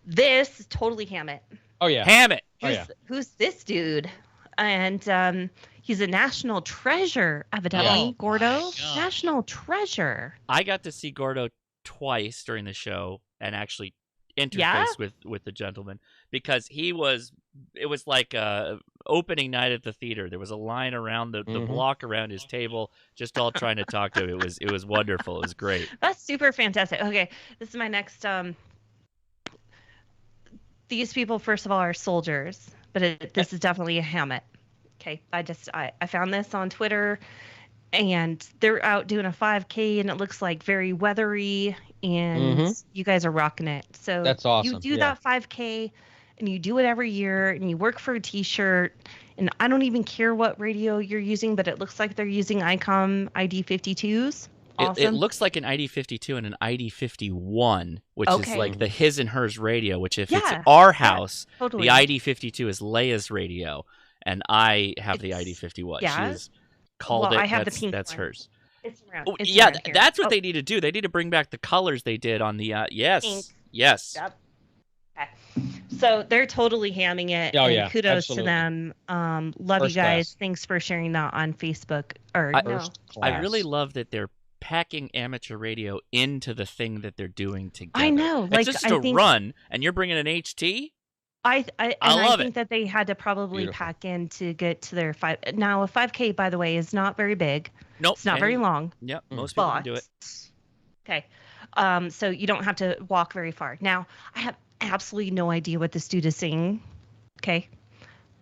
This is totally Hammett. Oh yeah. Ham it. Oh, yeah. Who's this dude? And he's a national treasure, evidently. Oh, Gordo, my God. national treasure. I got to see Gordo twice during the show and actually interface Yeah? with the gentleman because it was like opening night at the theater. There was a line around the Mhm. block around his table, just all trying to talk to him. It was wonderful. It was great. That's super fantastic. Okay, this is my next. These people, first of all, are soldiers, but this is definitely a Hammett. Okay, I found this on Twitter, and they're out doing a 5K, and it looks like very weathery, and you guys are rocking it. So That's awesome, You do yeah. that 5K, and you do it every year, and you work for a T-shirt. And I don't even care what radio you're using, but it looks like they're using Icom ID52s. Awesome. It looks like an ID52 and an ID51, which is Okay. like the his and hers radio, which if it's Yeah, our yeah, house, totally. the ID52 is Leia's radio, and I have the It's- ID51. yeah? She's called Well, it. I have the that's pink that's one. hers. It's around. Oh, it's yeah, around here. that's what Oh, they need to do. They need to bring back the colors they did on the yes. Pink. Yes. Yep. Okay. So they're totally hamming it. Oh, and yeah, kudos absolutely. to them. Love First you guys. class. Thanks for sharing that on Facebook. Or I- no. First I class. really love that they're packing amateur radio into the thing that they're doing together. I know. It's Like just I a think run, and you're bringing an HT. I love think it. that they had to probably Beautiful. pack in to get to their 5. Now a 5K, by the way, is not very big. Nope. It's not very and- long. Yep. Mm. Most people But can do it. okay. So you don't have to walk very far. Now I have absolutely no idea what this dude is saying. Okay.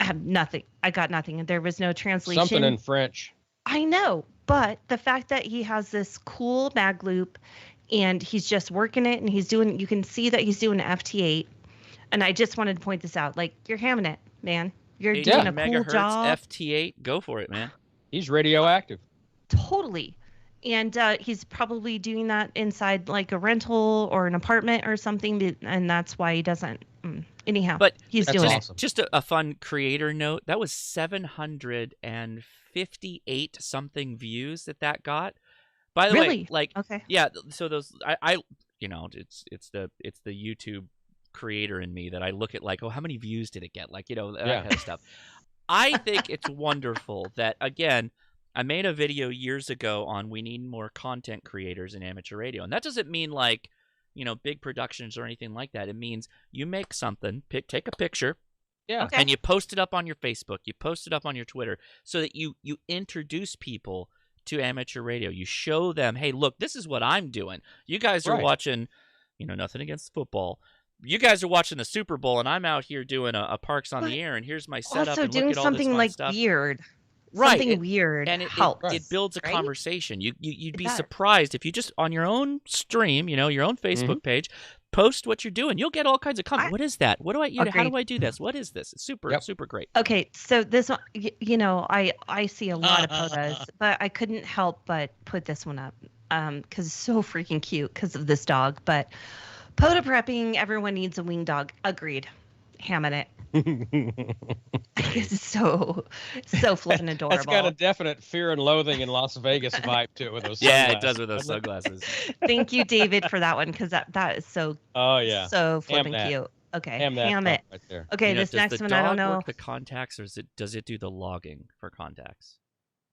I have nothing. I got nothing. There was no translation. Something in French. I know, but the fact that he has this cool mag loop and he's just working it and you can see that he's doing an FT8. And I just wanted to point this out. Like, you're hamming it, man. You're 18 doing a cool megahertz job. FT8. Go for it, man. He's radioactive. Totally. And he's probably doing that inside like a rental or an apartment or something. And that's why he doesn't. Anyhow, But he's That's doing awesome. Just a fun creator note. That was 758 something views that got. By the way, Really? like, it. Okay. yeah. So those, I it's the YouTube creator in me that I look at like, oh, how many views did it get? Like, that Yeah. kind of stuff. I think it's wonderful that, again, I made a video years ago on we need more content creators in amateur radio. And that doesn't mean like, big productions or anything like that. It means you make something, take a picture, Yeah. Okay. and you post it up on your Facebook, you post it up on your Twitter, so that you introduce people to amateur radio. You show them, hey, look, this is what I'm doing. You guys are Right. watching, nothing against football. You guys are watching the Super Bowl, and I'm out here doing a Parks on But the Air, and here's my setup. Also and look doing at all this something fun like stuff. weird. Right, something weird and helps. it builds a right? conversation. You'd It be does. surprised if you just on your own stream, your own Facebook page, post what you're doing. You'll get all kinds of comments. What is that? What do I eat? How Agreed. do I do this? What is this? It's super great. Okay, so this one, I see a lot of POTUS, but I couldn't help but put this one up because it's so freaking cute because of this dog. But POTA prepping, everyone needs a winged dog. Agreed. Hamming it. It's so flippin' adorable. That's got a definite fear and loathing in Las Vegas vibe to it with those Yeah, sunglasses. it does with those sunglasses. Thank you, David, for that one because that is so so flippin' that. cute. Okay, Ham that ham dog it. right there. Okay, Does this next the one I don't dog know. work the contacts, or does it do the logging for contacts?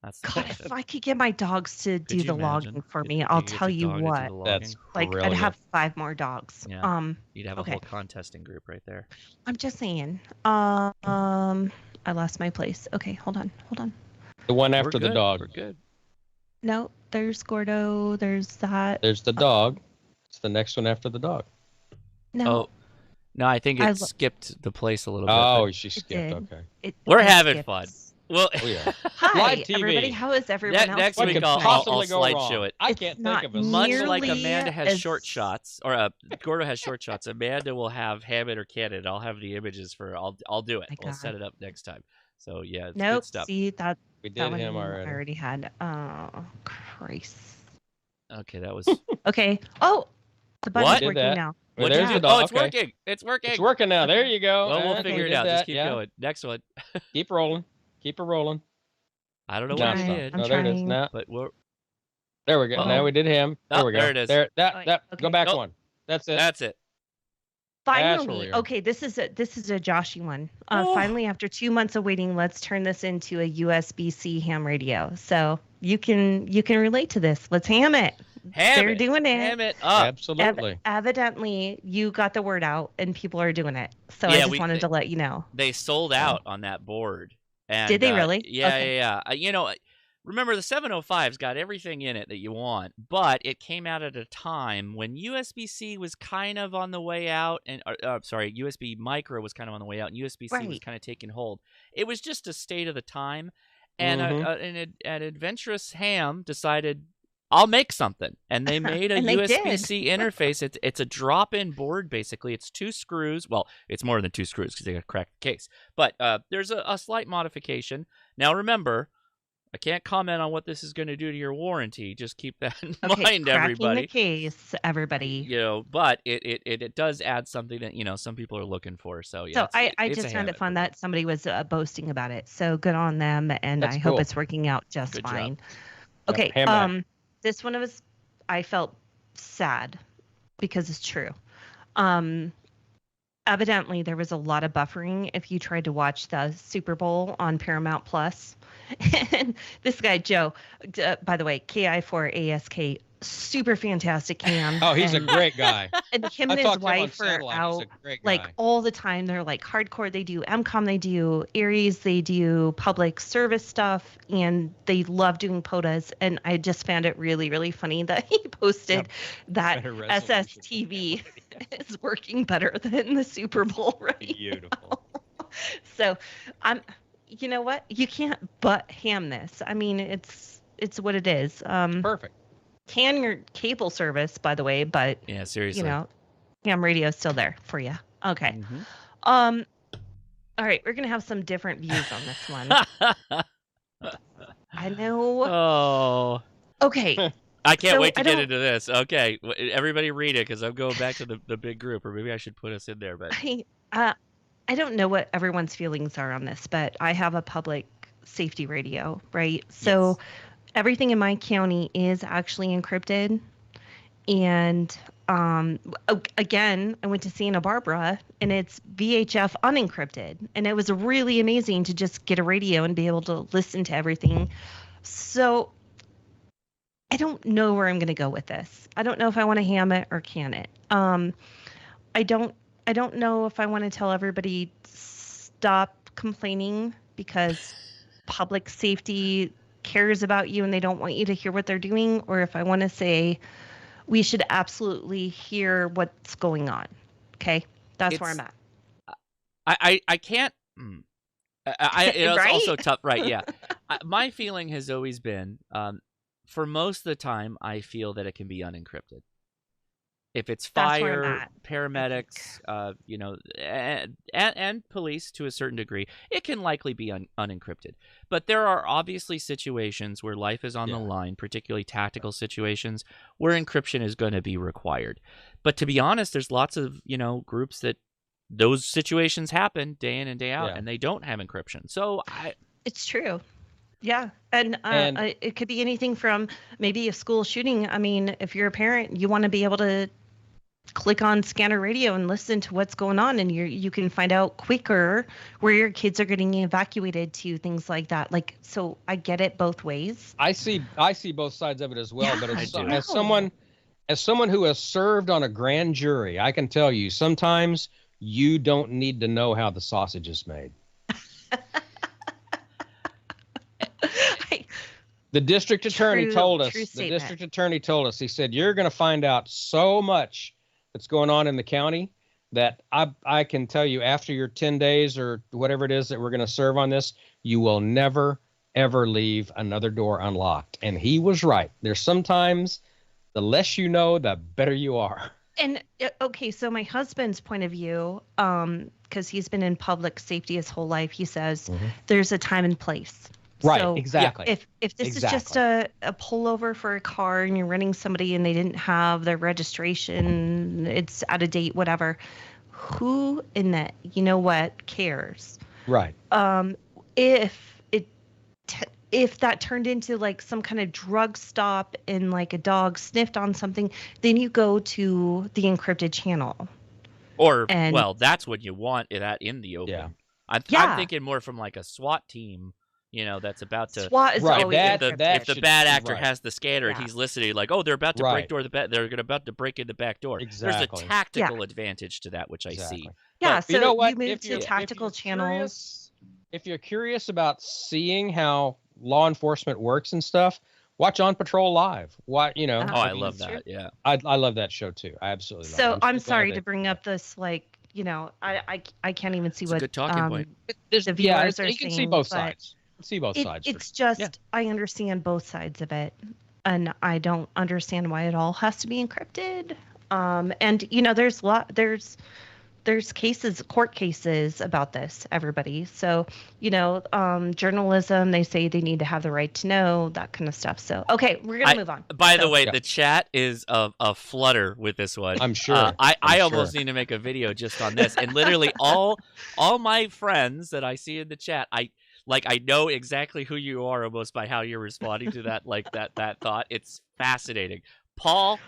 That's the God, question. if I could get my dogs to do you the imagine? logging for Could- me, could I'll you get tell your you dog to do what. the That's logging? Like I'd brilliant. have 5 more dogs. Yeah. You'd have a okay. whole contesting group right there. I'm just saying. I lost my place. Okay, hold on. The one We're after the good, dog. We're good. No, there's Gordo. There's that. There's the dog. It's the next one after the dog. No, Oh, no, I think I it lo- skipped the place a little bit. Oh, but she it skipped. did. Okay. We're I having skipped. fun. Well, Oh, yeah. Hi, Live TV. everybody. How is everyone else? next What week could I'll possibly go slideshow wrong? it. I It's can't not think of a Much like nearly Amanda has as- short shots, or Gordo has short shots, Amanda will have ham it or can it. I'll have the images for. I'll do it. My We'll God. set it up next time. So yeah, it's Nope. good stuff. See that We that did one him I already. already had. Oh, Christ. Okay, that was. Okay. Oh, the button's What? Did working that. now. Well, What'd there's you the do? dog. Oh, it's Okay. working. It's working. It's working now. There you go. Well, we'll Okay, figure we it did out. that. Just keep Yeah. going. Next one. Keep rolling. Keep it rolling. I don't know No, what I Alright, did, I'm no, there it is. trying. Now, but we're. there we go. Uh-oh. Now we did him. There Oh, we go. there it is. There. That. Oh, That. okay. Go back Oh. one. That's it. That's it. That's where Finally, we are. okay, this is a Joshy one. Oh. Finally, after 2 months of waiting, let's turn this into a USB-C ham radio. So you can relate to this. Let's ham it. Ham They're it. doing it. Ham it up. Absolutely. Evidently, you got the word out, and people are doing it. So I Yeah, just wanted to let you know. They sold out on that board. And, Did they really? Yeah, Okay. yeah. Remember the 705's got everything in it that you want, but it came out at a time when USB-C was kind of on the way out, and USB Micro was kind of on the way out, and USB-C was Right. kind of taking hold. It was just a state of the time, and an adventurous ham decided, I'll make something, and they made a And they USB-C interface. It's a drop-in board basically. It's 2 screws. Well, it's more than 2 screws because they got to crack the case. But there's a slight modification. Now remember, I can't comment on what this is going to do to your warranty. Just keep that in Okay, mind, cracking everybody. the case, everybody. But it does add something that some people are looking for. So yeah. So I it's just a found ham it fun that somebody was boasting about it. So good on them, and That's I hope cool. it's working out just Good job. fine. Yep, Okay, ham it. this one I felt sad because it's true. Evidently there was a lot of buffering if you tried to watch the Super Bowl on Paramount Plus. And this guy Joe, by the way, KI4ASK, super fantastic ham. Oh, he's a and, great guy. and him I and his talked to him on wife are satellite. He's out a great like guy. all the time. They're like hardcore. They do MCOM, they do Aries, they do public service stuff, and they love doing POTUS. And I just found it really, really funny that he posted that Better resolution. SSTV is working better than the Super Bowl right Beautiful. So you know what? You can't but ham this. I mean, it's what it is. Perfect. Can your cable service, by the way, but Yeah, seriously. ham radio is still there for you. Okay. Mhm. All right, we're gonna have some different views on this one. I know. Oh. Okay. I can't So wait to I get don't- into this. Okay, everybody read it because I'm going back to the big group, or maybe I should put us in there. But I don't know what everyone's feelings are on this, but I have a public safety radio, right? So everything in my county is actually encrypted. And again, I went to Santa Barbara and it's VHF unencrypted. And it was really amazing to just get a radio and be able to listen to everything. So I don't know where I'm going to go with this. I don't know if I want to ham it or can it. I don't know if I want to tell everybody stop complaining because public safety cares about you and they don't want you to hear what they're doing, or if I want to say we should absolutely hear what's going on. Okay, that's where I'm at. I can't. It's Right? also tough, right? Yeah. My feeling has always been, for most of the time, I feel that it can be unencrypted. If it's That's where I'm fire, at, paramedics, and police to a certain degree, it can likely be unencrypted. But there are obviously situations where life is on the line, particularly tactical situations, where encryption is going to be required. But to be honest, there's lots of, groups that those situations happen day in and day out, and they don't have encryption. So It's true. Yeah. And it could be anything from maybe a school shooting. I mean, if you're a parent, you want to be able to click on Scanner Radio and listen to what's going on, and you can find out quicker where your kids are getting evacuated to, things like that. Like, so I get it both ways. I see both sides of it as well, but as I someone who has served on a grand jury, I can tell you sometimes you don't need to know how the sausage is made. The district attorney told us. The district attorney told us. He said, "You're going to find out so much that's going on in the county that I can tell you after your 10 days or whatever it is that we're going to serve on this, you will never ever leave another door unlocked." And he was right. There's sometimes the less you know, the better you are. And okay, so my husband's point of view, because he's been in public safety his whole life, he says there's a time and place. Right, So exactly. If this is just a pullover for a car and you're renting somebody and they didn't have their registration, it's out of date, whatever, who in that, cares? Right. If that turned into like some kind of drug stop and like a dog sniffed on something, then you go to the encrypted channel. Well, that's what you want that in the open. Yeah. I'm thinking more from like a SWAT team. That's about to. SWAT is always if the bad actor has the scanner and he's listening, like, oh, they're about to break they're about to break in the back door. Exactly. There's a tactical advantage to that, which I see. Yeah, But so you know what? you move to tactical channels. If you're curious about seeing how law enforcement works and stuff, watch On Patrol Live. What I love that. Yeah, I love that show too. I absolutely love it. So I'm sorry to bring up this, like, I can't even see what a good talking point. The viewers are saying. You can see both sides. It's just I understand both sides of it, and I don't understand why it all has to be encrypted. And there's court cases about this, everybody. So, journalism, they say they need to have the right to know, that kind of stuff. So, okay, we're going to move on. By the way, the chat is a flutter with this one. I'm sure. I almost need to make a video just on this. And literally all my friends that I see in the chat, I know exactly who you are almost by how you're responding to that, like that thought. It's fascinating. Paul,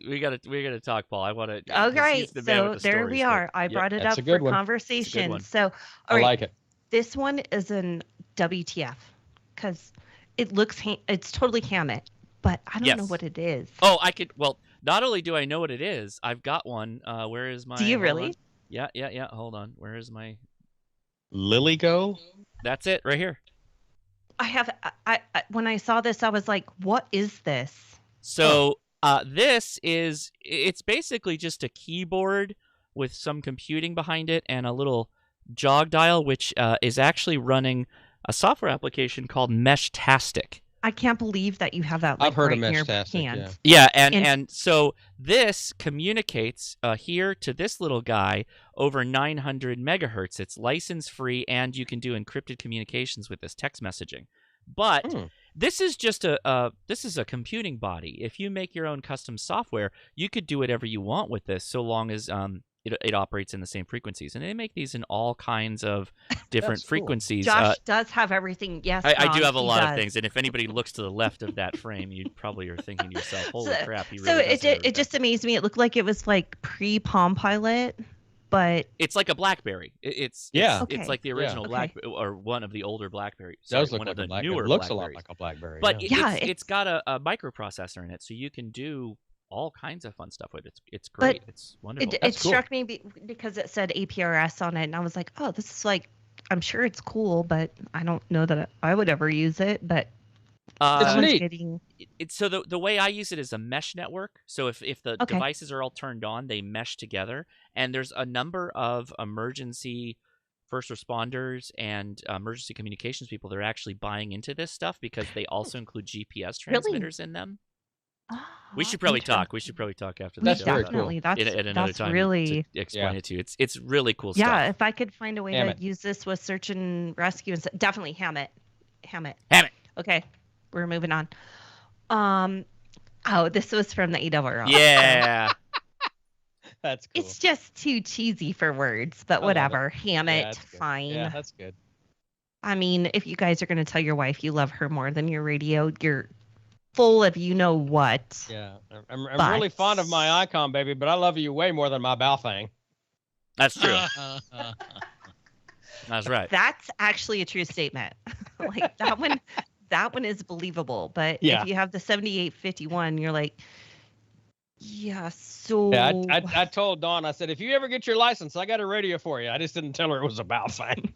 we gotta talk, Paul. I want to. Okay, so there we are. I brought it up for conversation. So, all right, like it. This one is an WTF because it's totally Hammett, but I don't know what it is. Oh, I could. Well, not only do I know what it is, I've got one. Where is my? Do you really? Yeah. Hold on. Where is my? Lily Go? That's it, right here. I when I saw this, I was like, "What is this?" So. It's basically just a keyboard with some computing behind it and a little jog dial, which is actually running a software application called Meshtastic. I can't believe that you have that. Like, I've heard right of Meshtastic. Yeah, and so this communicates here to this little guy over 900 megahertz. It's license free, and you can do encrypted communications with this text messaging. But this is just a computing body. If you make your own custom software, you could do whatever you want with this, so long as it operates in the same frequencies. And they make these in all kinds of different frequencies. Josh does have everything. Yes, I do have a lot of things. And if anybody looks to the left of that frame, you probably are thinking to yourself, "Holy crap!" He really it just amazed me. It looked like it was like pre-Palm Pilot. But it's like a BlackBerry. It's like the original BlackBerry, or one of the older BlackBerry. It does look one like of the a newer. It looks a lot like a BlackBerry. But it's got a microprocessor in it, so you can do all kinds of fun stuff with it. It's great. It's wonderful. It struck me because it said APRS on it, and I was like, "Oh, this is like, I'm sure it's cool, but I don't know that I would ever use it." But it's neat. So the way I use it is a mesh network. So if the devices are all turned on, they mesh together, and there's a number of emergency first responders and emergency communications people, they're actually buying into this stuff because they also include GPS transmitters in them. We should probably talk. We should probably talk after the That's show. very Definitely. cool. That's At another time really to explain Yeah. it to you. It's really cool yeah. stuff. If I could find a way Ham to it. use this with search and rescue, and definitely ham it. Ham it. Okay, we're moving on. Oh, this was from the AWR. Yeah. That's cool. It's just too cheesy for words, but love whatever. Ham Yeah, it, that's good. fine. Yeah, that's good. I mean, if you guys are going to tell your wife you love her more than your radio, you're full of you know what. Yeah, I'm really fond of my Icom, baby, but I love you way more than my Balfang. That's true. That's right. That's actually a true statement. Like that one is believable. But Yeah. if you have the 7851, you're like, yeah, so Yeah, I told Dawn, I said, if you ever get your license, I got a radio for you. I just didn't tell her it was a Balfang.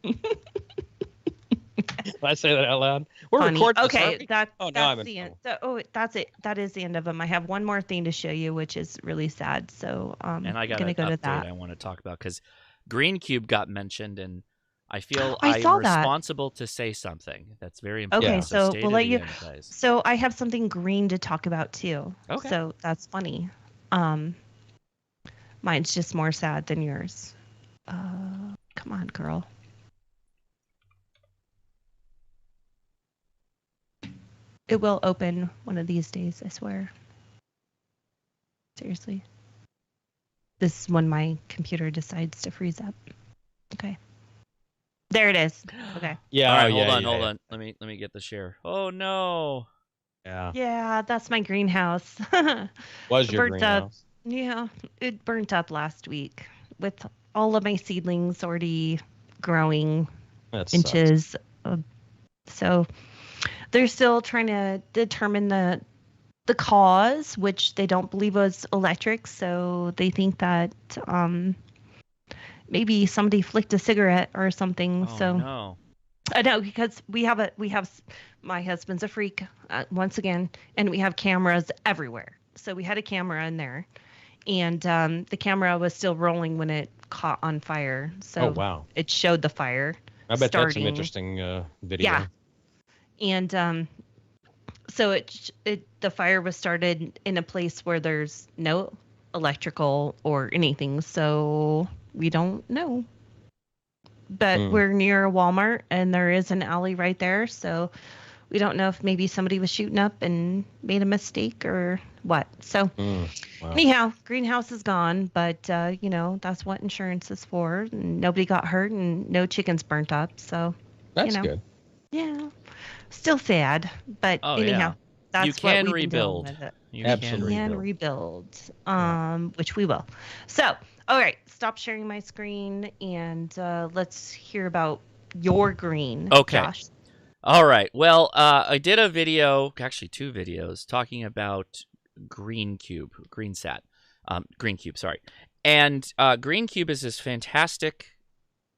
Did I say that out loud? We're funny. recording this, Okay, aren't we? that's now I'm in the end. trouble. That's it. That is the end of them. I have one more thing to show you, which is really sad. So And I got I'm an gonna go to update that. I want to talk about because Green Cube got mentioned, and I feel I I'm saw that. responsible to say something that's very important. Okay, so state we'll of let the you. union, guys. So I have something green to talk about too. Okay. So that's funny. Mine's just more sad than yours. Come on, girl. It will open one of these days, I swear. Seriously. This is when my computer decides to freeze up. Okay. There it is. Okay. Yeah. All right, yeah, hold yeah. on. Let me get the share. Oh no. Yeah. Yeah, that's my greenhouse. Was your Burnt up. greenhouse? Yeah, it burnt up last week with all of my seedlings already growing That sucks. inches. So they're still trying to determine the cause, which they don't believe was electric. So they think that maybe somebody flicked a cigarette or something. Oh so no. I know, because we have my husband's a freak once again, and we have cameras everywhere. So we had a camera in there, and the camera was still rolling when it caught on fire. So Oh, wow. it showed the fire. I bet that's some starting. interesting video. Yeah. And so the fire was started in a place where there's no electrical or anything. So we don't know. But we're near a Walmart, and there is an alley right there. So we don't know if maybe somebody was shooting up and made a mistake or what. So Wow. anyhow, greenhouse is gone, but that's what insurance is for. And nobody got hurt, and no chickens burnt up. So That's know. good. yeah, still sad, but Oh, anyhow, yeah. that's You what can we've been dealing rebuild. with it. You Absolutely. Can rebuild, which we will. So, all right, stop sharing my screen, and let's hear about your green. Okay. Josh. All right. Well, I did a video, actually 2 videos, talking about Green Cube, sorry. And Green Cube is this fantastic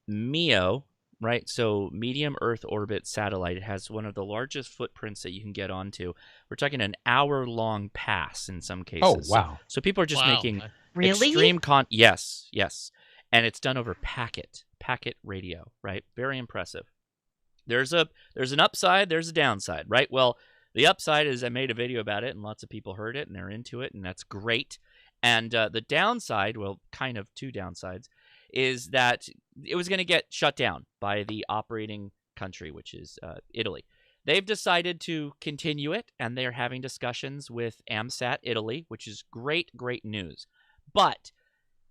MEO, right? So medium Earth orbit satellite. It has one of the largest footprints that you can get onto. We're talking an hour-long pass in some Oh, cases. wow. So people are just Wow. making Really? extreme yes. And it's done over packet radio, right? Very impressive. There's an upside, there's a downside, right? Well, the upside is I made a video about it, and lots of people heard it, and they're into it, and that's great. And the downside, well, kind of 2 downsides, is that it was going to get shut down by the operating country, which is Italy. They've decided to continue it, and they're having discussions with AMSAT Italy, which is great news. But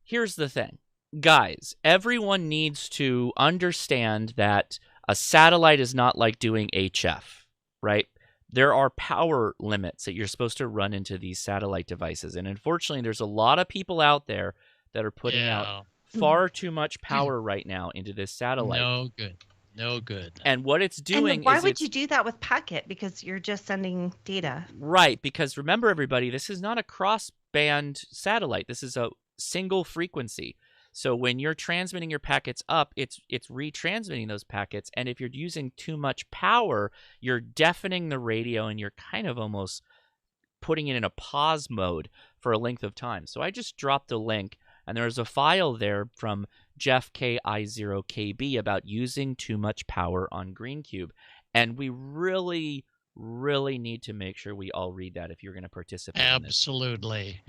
here's the thing. Guys, everyone needs to understand that a satellite is not like doing HF, right? There are power limits that you're supposed to run into these satellite devices. And unfortunately, there's a lot of people out there that are putting out far too much power right now into this satellite. No good. And what it's doing And why is would you do that with packet? Because you're just sending data. Right, because remember, everybody, this is not a cross-band satellite. This is a single frequency. So when you're transmitting your packets up, it's retransmitting those packets. And if you're using too much power, you're deafening the radio, and you're kind of almost putting it in a pause mode for a length of time. So I just dropped a link And there's a file there from Jeff KI0KB about using too much power on GreenCube. And we really need to make sure we all read that if you're going to participate in this. Absolutely.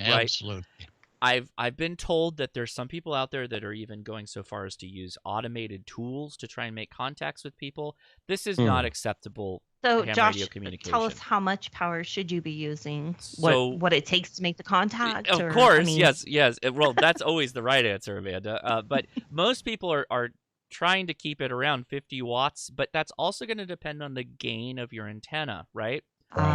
I've been told that there's some people out there that are even going so far as to use automated tools to try and make contacts with people. This is not acceptable. So, ham Josh, radio communication. tell us how much power should you be using? So- What it takes to make the contact? Of course, yes. Well, that's always the right answer, Amanda. But most people are trying to keep it around 50 watts, but that's also going to depend on the gain of your antenna, right?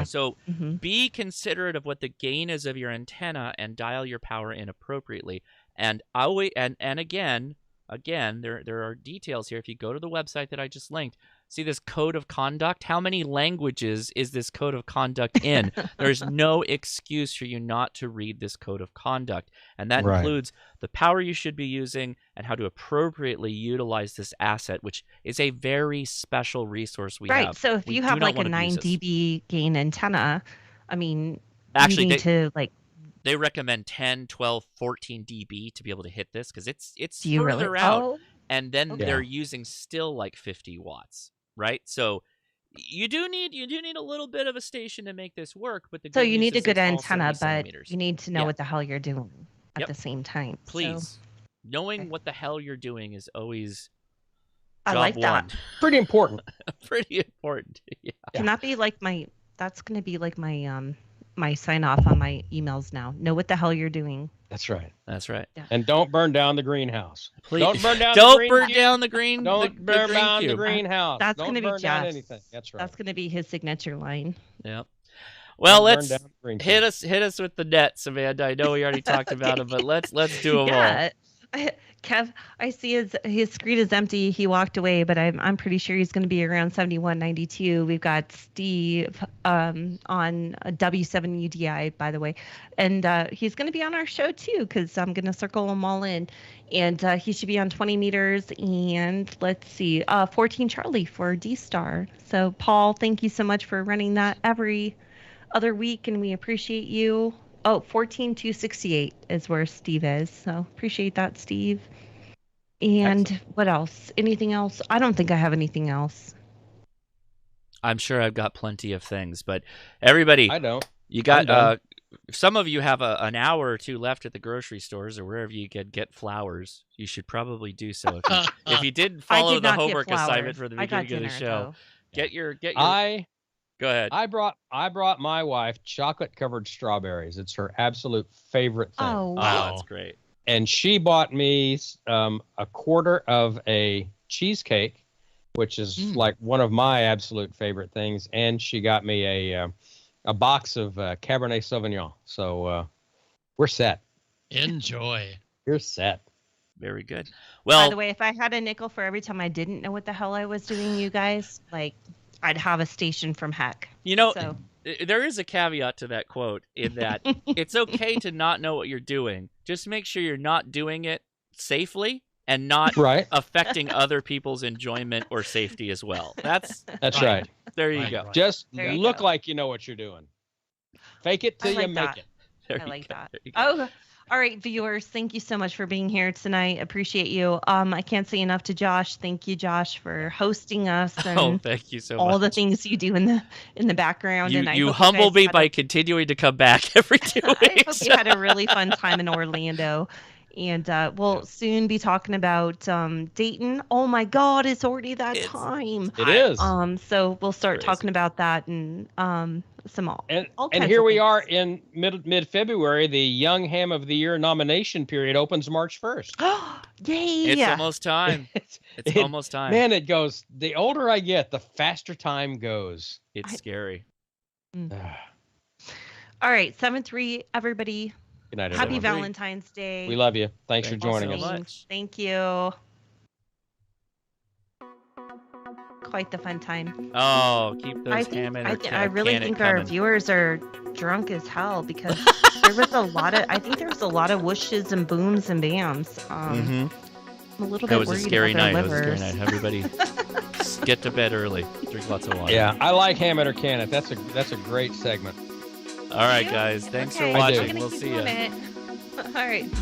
So be considerate of what the gain is of your antenna and dial your power in appropriately. And again, there are details here. If you go to the website that I just linked, see this code of conduct. How many languages is this code of conduct in? There's no excuse for you not to read this code of conduct. And that includes the power you should be using and how to appropriately utilize this asset, which is a very special resource we have. Right. So if you have like a 9 dB gain antenna, I mean, actually, you need to like. They recommend 10, 12, 14 dB to be able to hit this because it's Do you further really? out. Oh. And then they're using still like 50 watts, right? So you do need a little bit of a station to make this work. But So you need a good antenna, antenna, but you need to know what the hell you're doing at the same time. Please. So. Knowing what the hell you're doing is always I job like that. one. Pretty important. Pretty important. Yeah. Can that be like that's going to be like my my sign off on my emails now. Know what the hell you're doing. That's right. That's right. Yeah. And don't burn down the greenhouse. Please. Don't burn down Don't the green burn cube. down the green. Don't the burn green down the cube. greenhouse. That's Don't going to be burn down Jeff's. anything. That's right. That's going to be his signature line. Yep. Well, Don't burn let's down the green hit cube. us with the nets, Amanda. I know we already talked about them, but let's do them all. Kev, I see his screen is empty. He walked away, but I'm pretty sure he's going to be around 7192. We've got Steve on W7 UDI, by the way, and he's going to be on our show too because I'm going to circle them all in, and he should be on 20 meters. And let's see, 14 Charlie for D Star. So Paul, thank you so much for running that every other week, and we appreciate you. Oh, 14,268 is where Steve is. So appreciate that, Steve. And excellent. What else? Anything else? I don't think I have anything else. I'm sure I've got plenty of things, but everybody, I don't. You got some of you have an hour or two left at the grocery stores or wherever you get flowers. You should probably do so. If you didn't follow the homework assignment for the beginning of the show, get your. Go ahead. I brought my wife chocolate-covered strawberries. It's her absolute favorite thing. Oh, wow. That's great. And she bought me a quarter of a cheesecake, which is like one of my absolute favorite things. And she got me a box of Cabernet Sauvignon. So we're set. Enjoy. You're set. Very good. Well, by the way, if I had a nickel for every time I didn't know what the hell I was doing, you guys, like, I'd have a station from heck. You know, there is a caveat to that quote in that it's okay to not know what you're doing. Just make sure you're not doing it safely and not affecting other people's enjoyment or safety as well. That's right. There you go. Just look like you know what you're doing. Fake it till you make it. I like that. Oh, all right, viewers, thank you so much for being here tonight. Appreciate you. I can't say enough to Josh. Thank you, Josh, for hosting us. And thank you so much. All the things you do in the background. You humble me by continuing to come back every 2 weeks. I hope you had a really fun time in Orlando. And we'll soon be talking about Dayton. Oh my God, it's already that time. It is. So we'll start talking about that and and here we are in mid-February. The Young Ham of the Year nomination period opens March 1st. Yay! It's almost time. It's almost time. Man, it goes. The older I get, the faster time goes. It's scary. All right, 7-3, everybody. Good night, Happy everyone. Valentine's Day. We love you. Thanks for joining us. Much. Thank you. Quite the fun time. Oh, keep those I really think our viewers are drunk as hell because there was a lot of whooshes and booms and bams. I'm a little bit worried. It was a scary night. Everybody get to bed early. Drink lots of water. Yeah, I like Ham It or Can It. That's a great segment. All right, guys. Thanks for watching. We'll see you. All right.